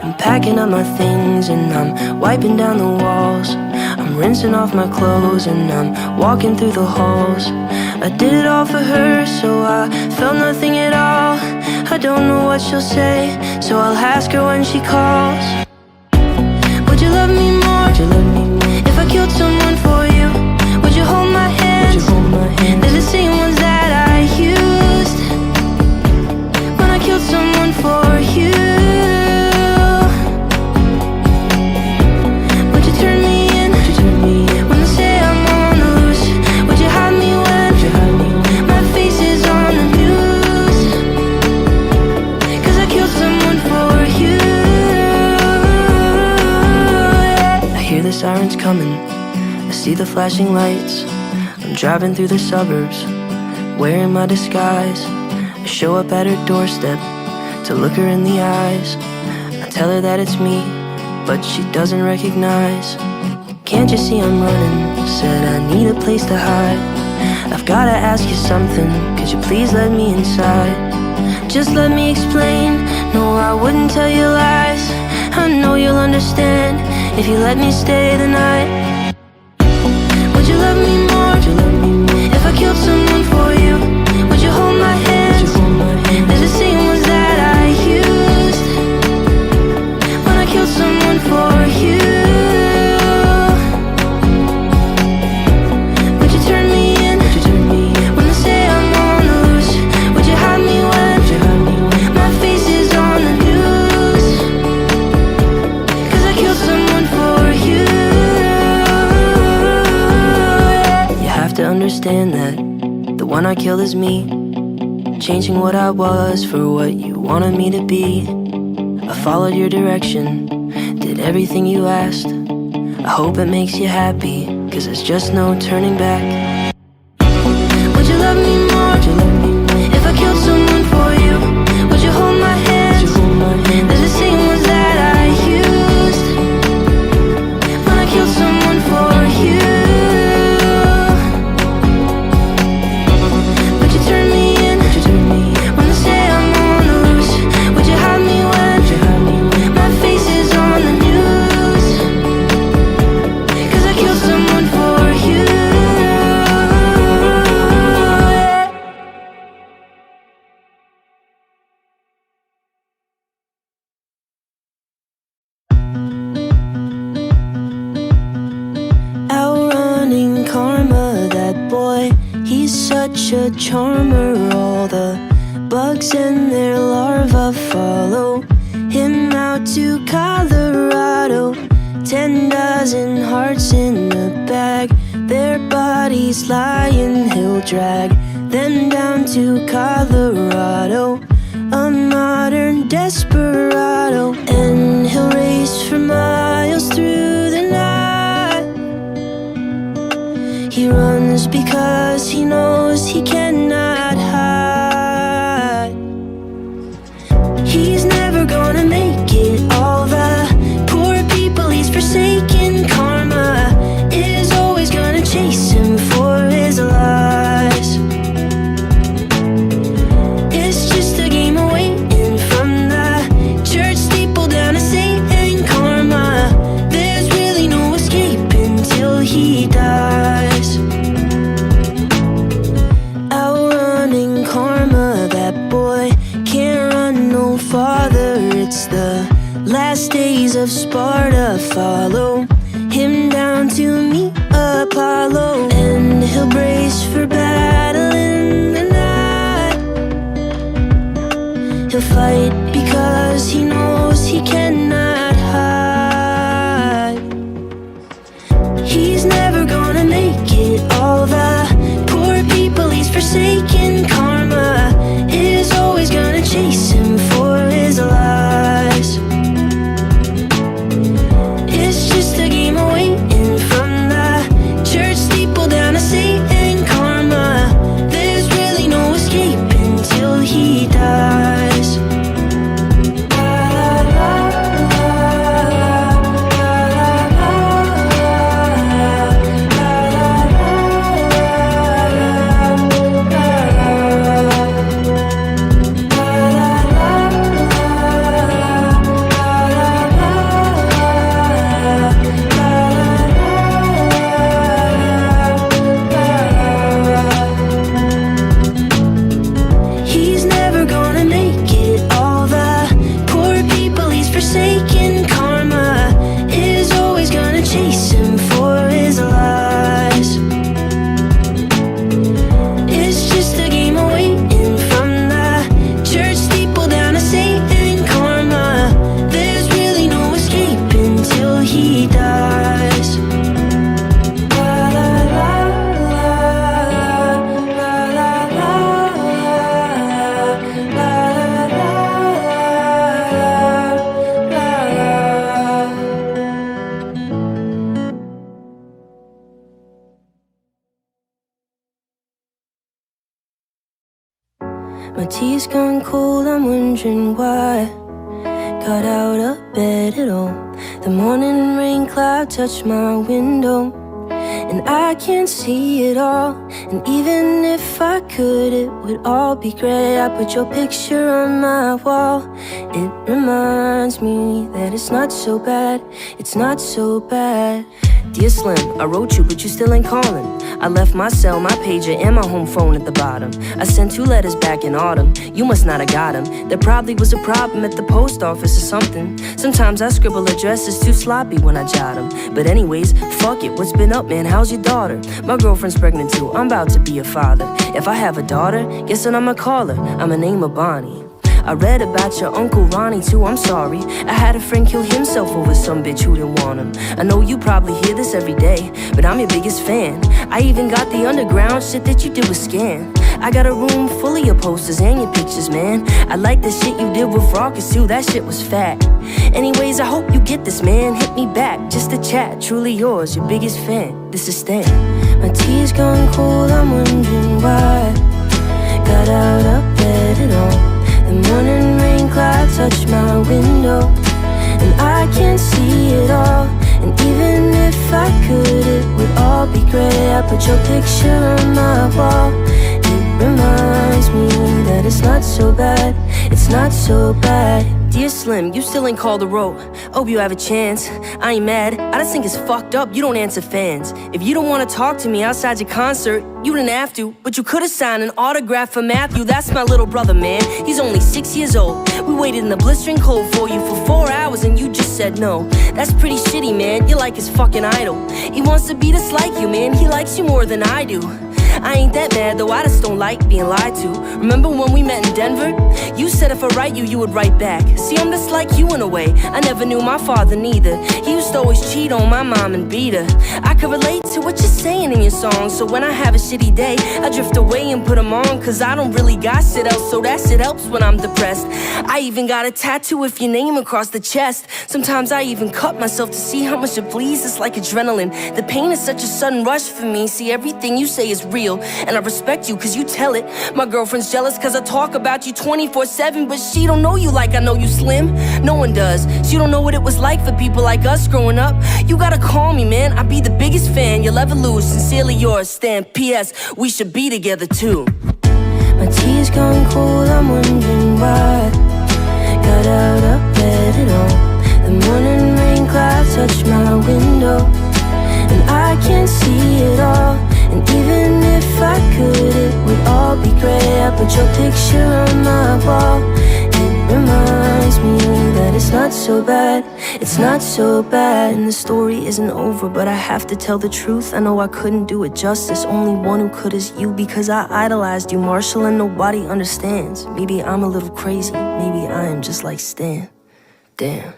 I'm packing up my things and I'm wiping down the walls. I'm rinsing off my clothes and I'm walking through the halls. I did it all for her, so I felt nothing at all. I don't know what she'll say, so I'll ask her when she calls. Would you love me more? If I killed someone for you? Would you hold my hand? They're the same ones that I used when I killed someone for you. Would you turn me in when they say I'm on the loose? Would you hide me when my face is on the news? 'Cause I killed someone for you. I hear the sirens coming, I see the flashing lights. I'm driving through the suburbs, wearing my disguise. I show up at her doorstep to look her in the eyes. I tell her that it's me, but she doesn't recognize. Can't you see I'm running? Said I need a place to hide. I've gotta ask you something, could you please let me inside? Just let me explain, no I wouldn't tell you lies. I know you'll understand if you let me stay the night. Would you love me more? If I killed someone for you? Would you hold my hands? They're the same ones that I used when I killed someone for you. Would you turn me in when they say I'm on the loose? Would you hide me when my face is on the news? 'Cause I killed someone for you. You have to understand that the one I killed is me, changing what I was for what you wanted me to be. I followed your direction, did everything you asked. I hope it makes you happy, 'cause there's just no turning back. Would you love me more? If I killed someone for you? Would you hold my hands? They're the same ones that I used when I killed someone for you. Such a charmer, all the bugs and their larvae follow him out to Colorado. 10 dozen hearts in a bag, their bodies lying, he'll drag them down to Colorado. A modern desperado, and he'll race for miles through the night. He runs runs because he knows he cannot hide. He's never gonna make it. All the poor people he's forsaken. Karma is always gonna chase him for his lies. It's just a game of waiting from the church steeple down to Satan. Karma, there's really no escaping till he dies. Outrunning karma, that boy can't run no farther. It's the last days of Sparta. Follow him down to meet Apollo, and he'll brace for battle in the night. He'll fight because he knows he cannot hide. He's never gonna make it. All the poor people he's forsaken. Karma is always gonna chase him for his lies. It's just a game of waiting from the church steeple down to Satan. Karma, there's really no escaping till he dies. He's never gonna make it. All the poor people he's forsaken. Karma is always gonna chase him for his lies. It's just a game of waiting from the church steeple down to Satan. Karma, there's really no escaping till he dies. My tea's gone cold, I'm wondering why. Got out of bed at all. The morning rain cloud touched my window, and I can't see it all. And even if I could, it would all be great. I put your picture on my wall. It reminds me that it's not so bad. It's not so bad. Dear Slim, I wrote you, but you still ain't calling. I left my cell, my pager, and my home phone at the bottom. I sent 2 letters back in autumn. You must not have got them. There probably was a problem at the post office or something. Sometimes I scribble addresses too sloppy when I jot them. But anyways, fuck it, what's been up, man? How's your daughter? My girlfriend's pregnant too, I'm about to be a father. If I have a daughter, guess what I'ma call her? I'ma name her Bonnie. I read about your Uncle Ronnie too, I'm sorry. I had a friend kill himself over some bitch who didn't want him. I know you probably hear this every day, but I'm your biggest fan. I even got the underground shit that you did with Scan. I got a room full of your posters and your pictures, man. I like the shit you did with Raucus too, that shit was fat. Anyways, I hope you get this, man. Hit me back, just a chat. Truly yours, your biggest fan. This is Stan. My tea's gone cold, I'm wondering why. Got out of bed at all. The morning rain cloud touched my window, and I can't see it all. And even if I could, it would all be great. I put your picture on my wall. It reminds me that it's not so bad. It's not so bad. Dear Slim, you still ain't called the road. Hope you have a chance. I ain't mad, I just think it's fucked up you don't answer fans. If you don't wanna talk to me outside your concert, you didn't have to, but you could've signed an autograph for Matthew. That's my little brother, man. He's only 6 years old. We waited in the blistering cold for you for 4 hours and you just said no. That's pretty shitty, man. You're like his fucking idol. He wants to be just like you, man. He likes you more than I do. I ain't that mad though, I just don't like being lied to. Remember when we met in Denver? You said if I write you, you would write back. See, I'm just like you in a way. I never knew my father neither. He used to always cheat on my mom and beat her. I could relate to what you're saying in your songs. So when I have a shitty day, I drift away and put them on. Cause I don't really got shit else, so that shit helps when I'm depressed. I even got a tattoo with your name across the chest. Sometimes I even cut myself to see how much it bleeds. It's like adrenaline. The pain is such a sudden rush for me. See, everything you say is real, and I respect you cause you tell it. My girlfriend's jealous cause I talk about you 24/7, but she don't know you like I know you, Slim. No one does. She don't know what it was like for people like us growing up. You gotta call me, man. I'll be the biggest fan you'll ever lose. Sincerely yours, Stan. P.S. We should be together too. My tea's gone cold, I'm wondering why. Got out of bed at all. The morning rain clouds touch my window, and I can't see it all. And even if I could, it would all be great. I put your picture on my wall. It reminds me that it's not so bad. It's not so bad. And the story isn't over, but I have to tell the truth. I know I couldn't do it justice. Only one who could is you, because I idolized you, Marshall, and nobody understands. Maybe I'm a little crazy. Maybe I am just like Stan. Damn.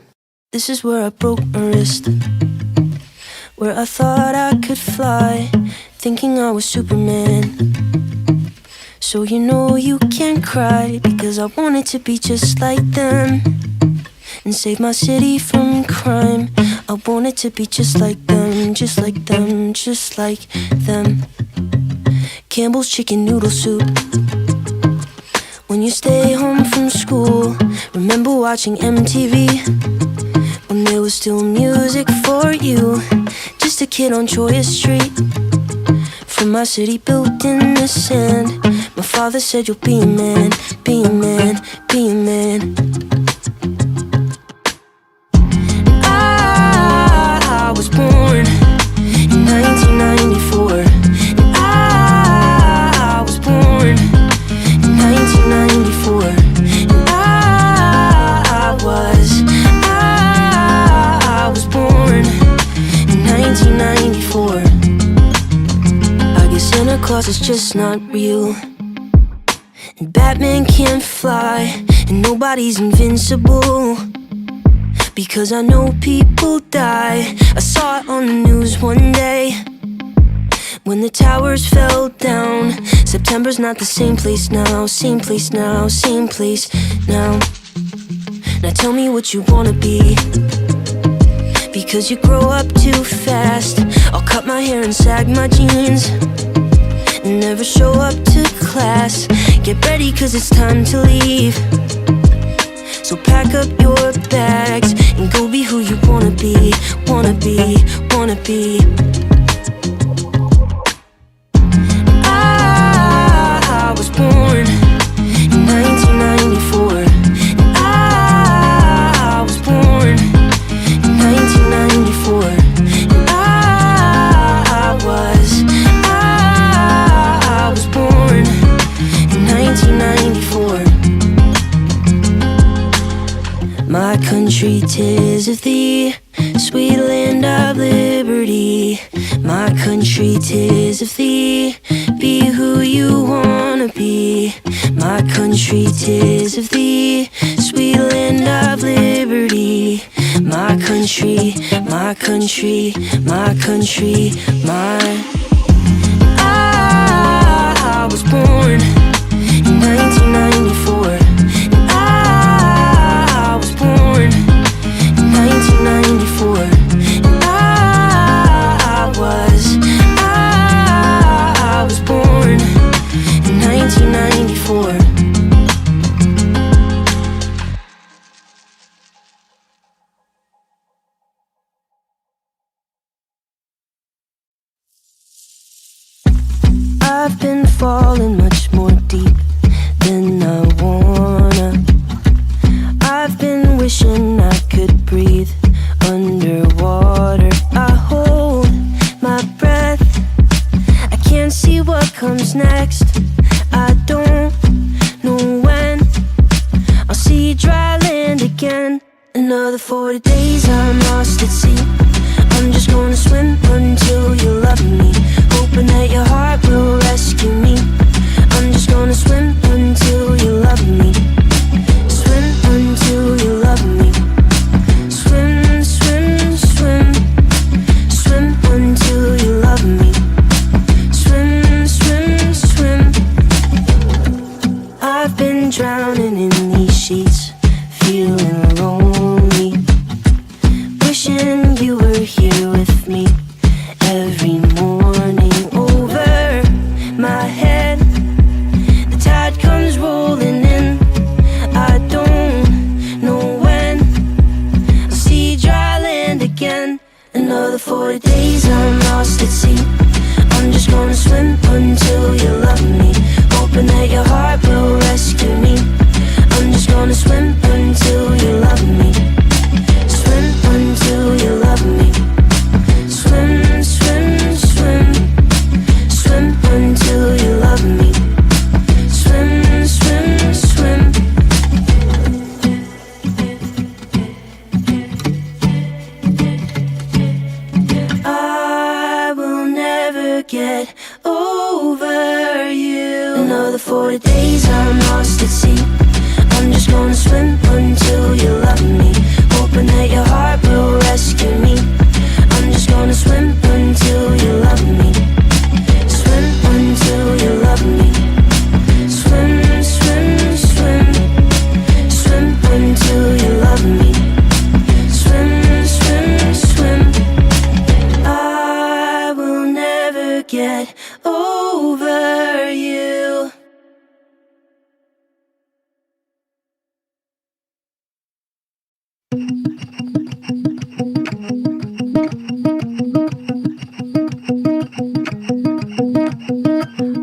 This is where I broke my wrist, where I thought I could fly, thinking I was Superman. So you know you can't cry, because I wanted to be just like them and save my city from crime. I wanted to be just like them, just like them, just like them. Campbell's chicken noodle soup. When you stay home from school, remember watching MTV when there was still music for you. Just a kid on Choya Street, from my city built in the sand. My father said you'll be a man, be a man, be a man. I was born in 1994. I was born in 1994. And I was born in 1994. I guess Santa Claus is just not real, and Batman can't fly, and nobody's invincible, because I know people die. I saw it on the news one day when the towers fell down. September's not the same place now, same place now, same place now. Now tell me what you wanna be, because you grow up too fast. I'll cut my hair and sag my jeans and never show up to class. Get ready cause it's time to leave, so pack up your bags and go be who you wanna be, wanna be, wanna be. I was born in 1994. I was born in 1994. And I was born in 1994. My country, 'tis of thee, sweet land of liberty. My country, 'tis of thee, be who you wanna be. My country, 'tis of thee, sweet land of liberty. My country, my country, my country, my. I was born in 1994. And I was born in 1994. And I was born in 1994. I've been falling much more deep than I wanna. I've been wishing I could breathe underwater. I hold my breath, I can't see what comes next. I don't know when I'll see dry land again. Another 40 days I'm lost at sea. I'm just gonna swim until you love me, hoping that your heart will rescue been drowning in these sheets, feeling lonely, wishing you were here with me every morning. Over my head, the tide comes rolling in. I don't know when I'll see dry land again. Another 40 days I'm lost at sea. I'm just gonna swim until you love me, hoping that your heart will rescue me. I'm just gonna swim until you love me. Swim until you love me. Swim, swim, swim. Swim until you love me. Swim, swim, swim. I will never get over you. Another 40 days I'm lost at sea. I'm just gonna swim until you love me, hoping that your heart will rescue me. I'm just gonna swim until you love me. Swim until you love me. Swim, swim, swim. Swim until you love me. Swim, swim, swim. I will never get over you.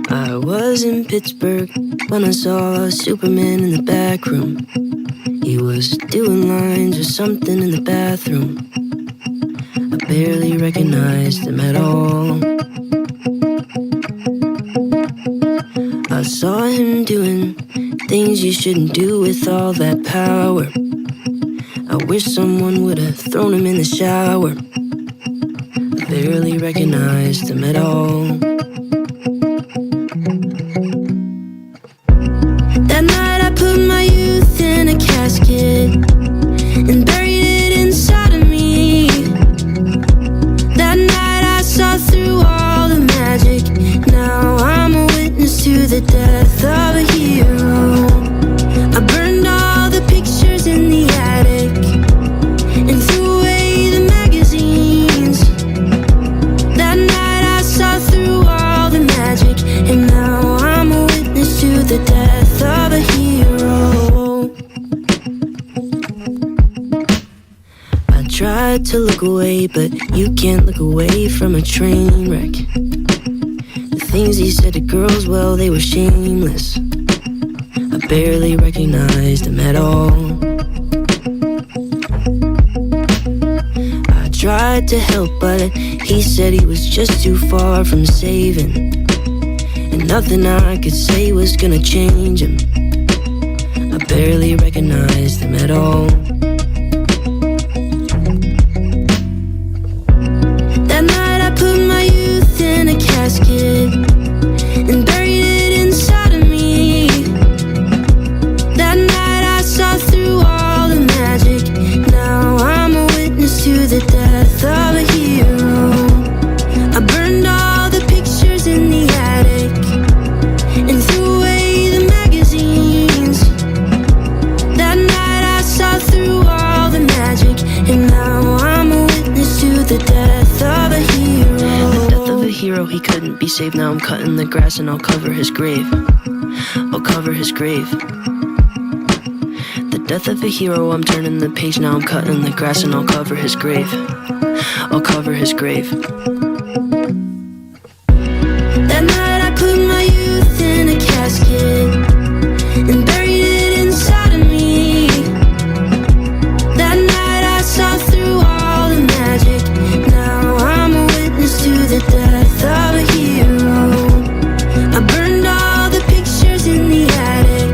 I was in Pittsburgh when I saw Superman in the back room. He was doing lines or something in the bathroom. I barely recognized him at all. I saw him doing things you shouldn't do with all that power. I wish someone would have thrown him in the shower. I barely recognized him at all. That night I put my youth in a casket and buried it inside of me. That night I saw through all the magic. Now I'm a witness to the death of a hero. I burned all the pictures in the attic and threw away the magazines. That night I saw through all the magic, and now I'm a witness to the death of a hero. I tried to look away, but you can't look away from a train wreck. The things he said to girls, well, they were shameless. I barely recognized him at all. I tried to help, but he said he was just too far from saving, and nothing I could say was gonna change him. I barely recognized him at all. That night I put my youth in a casket and buried it inside of me. That night I saw through all the magic. Now I'm a witness to the death of a hero. I burned all the pictures in the attic and threw away the magazines. That night I saw through all the magic, and now I'm a witness to the death of a hero. The death of a hero, he couldn't be saved. Now I'm cutting the grass and I'll cover his grave. I'll cover his grave. The death of a hero, I'm turning the page. Now I'm cutting the grass and I'll cover his grave. I'll cover his grave. That night I put my youth in a casket and buried it inside of me. That night I saw through all the magic. Now I'm a witness to the death of a hero. I burned all the pictures in the attic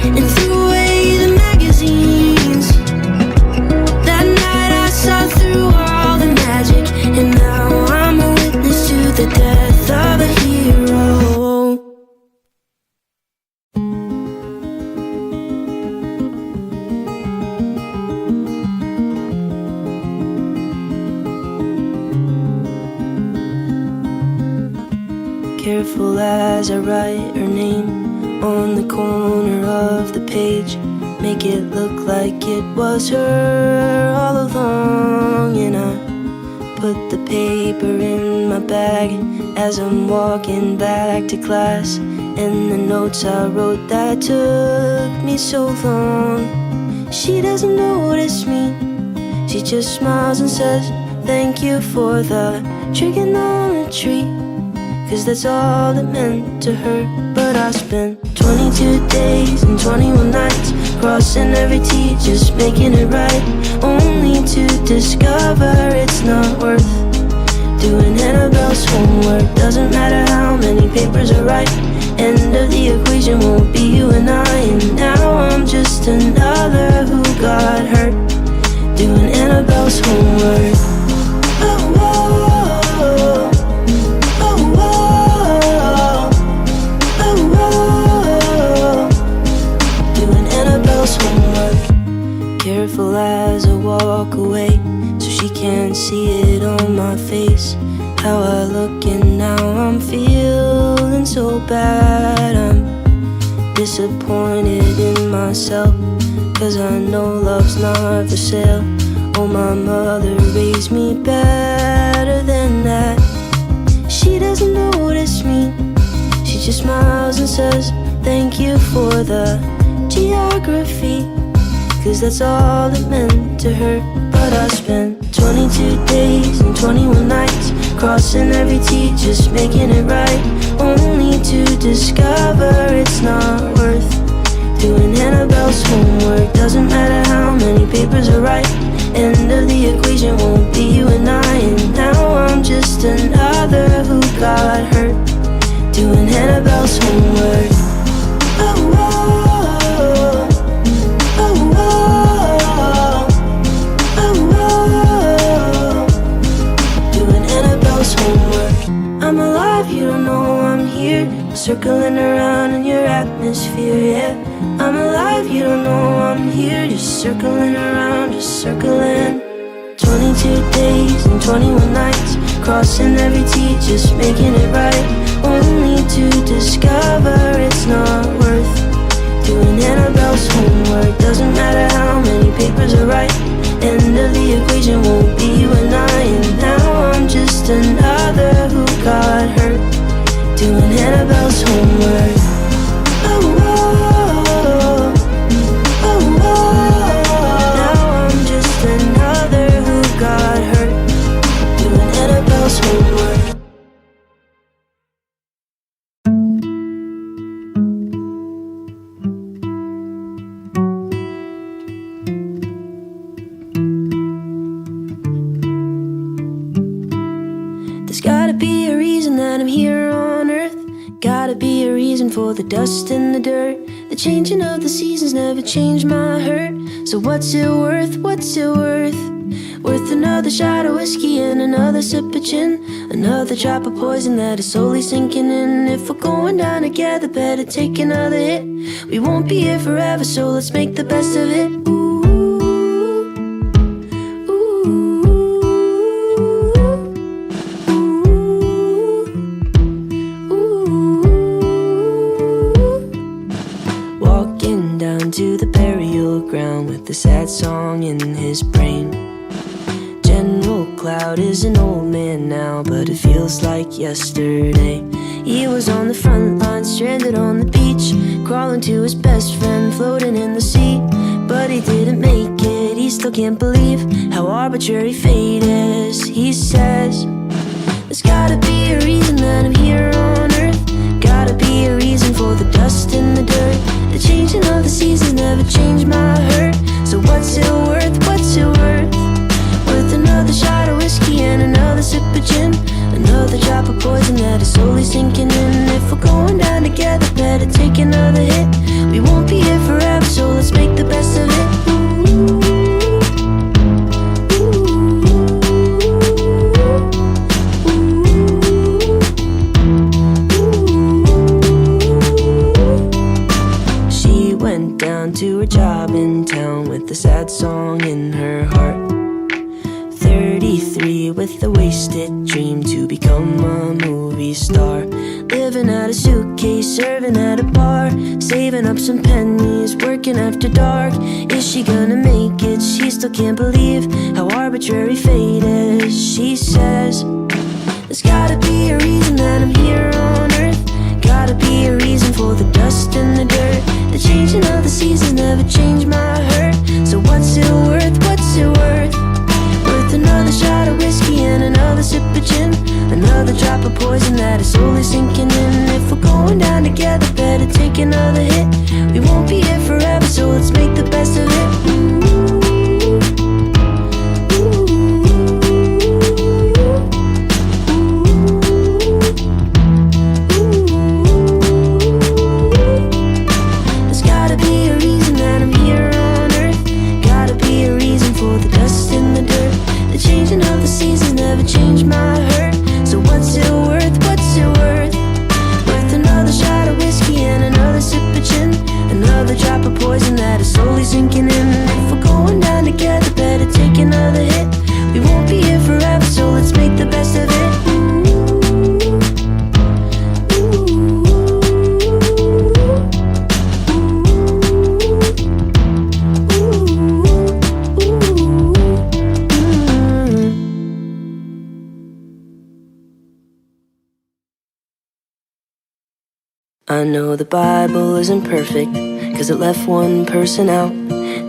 and threw away the magazines. That night I saw through all the magic, and now I'm a witness to the death of a hero. Careful as I write her name on the corner of the page, make it look like it was her all along. And I put the paper in my bag as I'm walking back to class, and the notes I wrote that took me so long. She doesn't notice me, she just smiles and says, thank you for the trigonometry, 'cause that's all it meant to her. But I spent 22 days and 21 nights crossing every T, just making it right, only to discover it's not worth doing Annabelle's homework. Doesn't matter how many papers I write, end of the equation won't be you and I. And now I'm just another who got hurt doing Annabelle's homework. Oh, oh, oh, oh, oh, oh, doing Annabelle's homework. Careful as I walk away, so she can't see it on my face, how I look, and now I'm feeling so bad. I'm disappointed in myself, 'cause I know love's not for sale. Oh, my mother raised me better than that. She doesn't notice me, she just smiles and says, thank you for the geography, 'cause that's all it meant to her. But I spent 22 days and 21 nights crossing every T, just making it right, only to discover it's not worth doing Annabelle's homework. Doesn't matter how many papers I write, end of the equation won't be you and I. And now I'm just another who got hurt doing Annabelle's homework. Oh, oh, oh, oh, oh, oh, doing Annabelle's homework. I'm alive, you don't know I'm here, circling around in your atmosphere, yeah. I'm alive, you don't know I'm here, just circling around, just circling. 22 days and 21 nights crossing every T, just making it right, only to discover it's not worth doing Annabelle's homework. Doesn't matter how many papers I write, end of the equation won't be you and I. And now I'm just another who got hurt doing Annabelle's homework. Oh, oh, oh, oh, now I'm just another who got hurt doing Annabelle's homework. There's gotta be a reason that I'm here on earth, gotta be a reason for the dust and the dirt. The changing of the seasons never changed my hurt. So what's it worth, what's it worth? Worth another shot of whiskey and another sip of gin, another drop of poison that is slowly sinking in. If we're going down together, better take another hit. We won't be here forever, so let's make the best of it. Ooh, ooh, walking down to the burial ground with a sad song in his brain. General Cloud is an old man now, but it feels like yesterday. He was on the front line, stranded on the beach, crawling to his best friend, floating in the sea. But he didn't make it, he still can't believe how arbitrary fate is. He says, there's gotta be a reason that I'm here on earth, gotta be a reason for the dust and the dirt. The changing of the seasons never changed my hurt. So what's it worth, what's it worth? Worth another shot of whiskey and another sip of gin, another drop of poison that is slowly sinking in. If we're going down together, better take another hit. We won't be here forever, so let's make the best of it. She went down to her job in town with a sad song in her heart. 33 with a wasted dream to become a movie star. Living out a suitcase, serving at a bar, saving up some pennies, working after dark. Is she gonna make it? She still can't believe how arbitrary fate is. She says, there's gotta be a reason that I'm here on earth. Gotta be a reason for the dust and the dirt. The changing of the seasons never changed my hurt. So what's it worth? What's it worth? Worth another shot of whiskey and another sip of gin, another drop of poison that is slowly sinking in. If we're going down together, better take another hit. We won't be here forever, so let's make the best of it. Change my hurt. So what's it worth? What's it worth? Worth another shot of whiskey and another sip of gin, another drop of poison that is slowly sinking in. If we're going down together, better take another hit. We won't be here forever, so let's make the best of it. I know the Bible isn't perfect, 'cause it left one person out.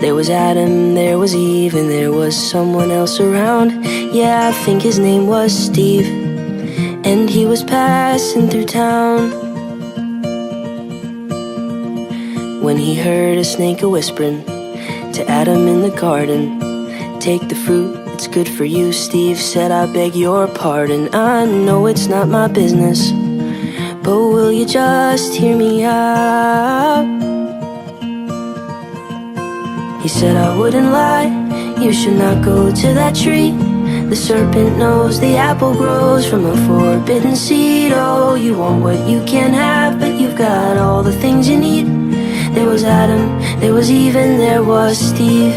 There was Adam, there was Eve, and there was someone else around. Yeah, I think his name was Steve, and he was passing through town when he heard a snake a-whispering to Adam in the garden. Take the fruit, it's good for you. Steve said, I beg your pardon. I know it's not my business, but will you just hear me out? He said, I wouldn't lie, you should not go to that tree. The serpent knows the apple grows from a forbidden seed. Oh, you want what you can't have, but you've got all the things you need. There was Adam, there was Eve, and there was Steve.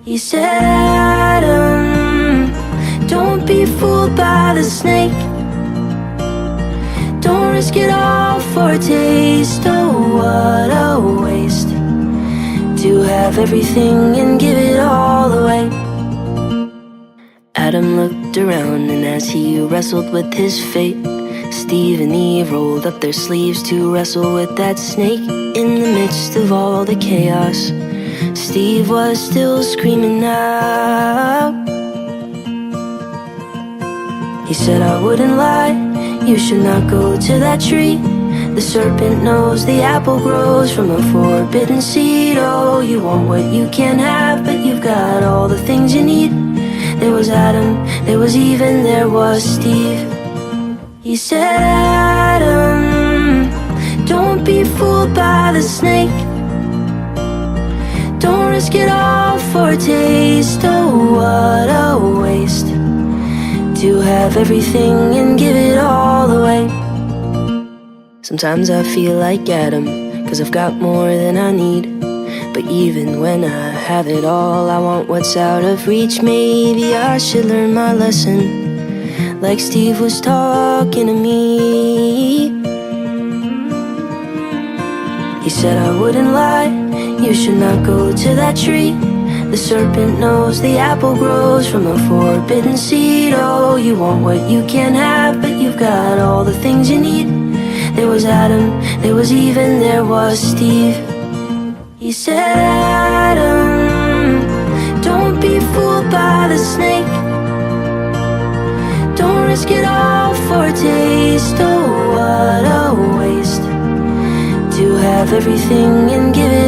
He said, Adam, don't be fooled by the snake. Don't risk it all for a taste. Oh, what a waste to have everything and give it all away. Adam looked around, and as he wrestled with his fate, Steve and Eve rolled up their sleeves to wrestle with that snake. In the midst of all the chaos, Steve was still screaming out. He said, I wouldn't lie, you should not go to that tree. The serpent knows the apple grows from a forbidden seed. Oh, you want what you can't have, but you've got all the things you need. There was Adam, there was Eve, and there was Steve. He said, Adam, don't be fooled by the snake. Don't risk it all for a taste. Oh, what a waste to have everything and give it all away. Sometimes I feel like Adam, 'cause I've got more than I need. But even when I have it all, I want what's out of reach. Maybe I should learn my lesson, like Steve was talking to me. He said, I wouldn't lie, you should not go to that tree. The serpent knows the apple grows from a forbidden seed. Oh, you want what you can't have, but you've got all the things you need. There was Adam, there was Eve, and there was Steve. He said, Adam, don't be fooled by the snake. Don't risk it all for a taste. Oh, what a waste to have everything and give it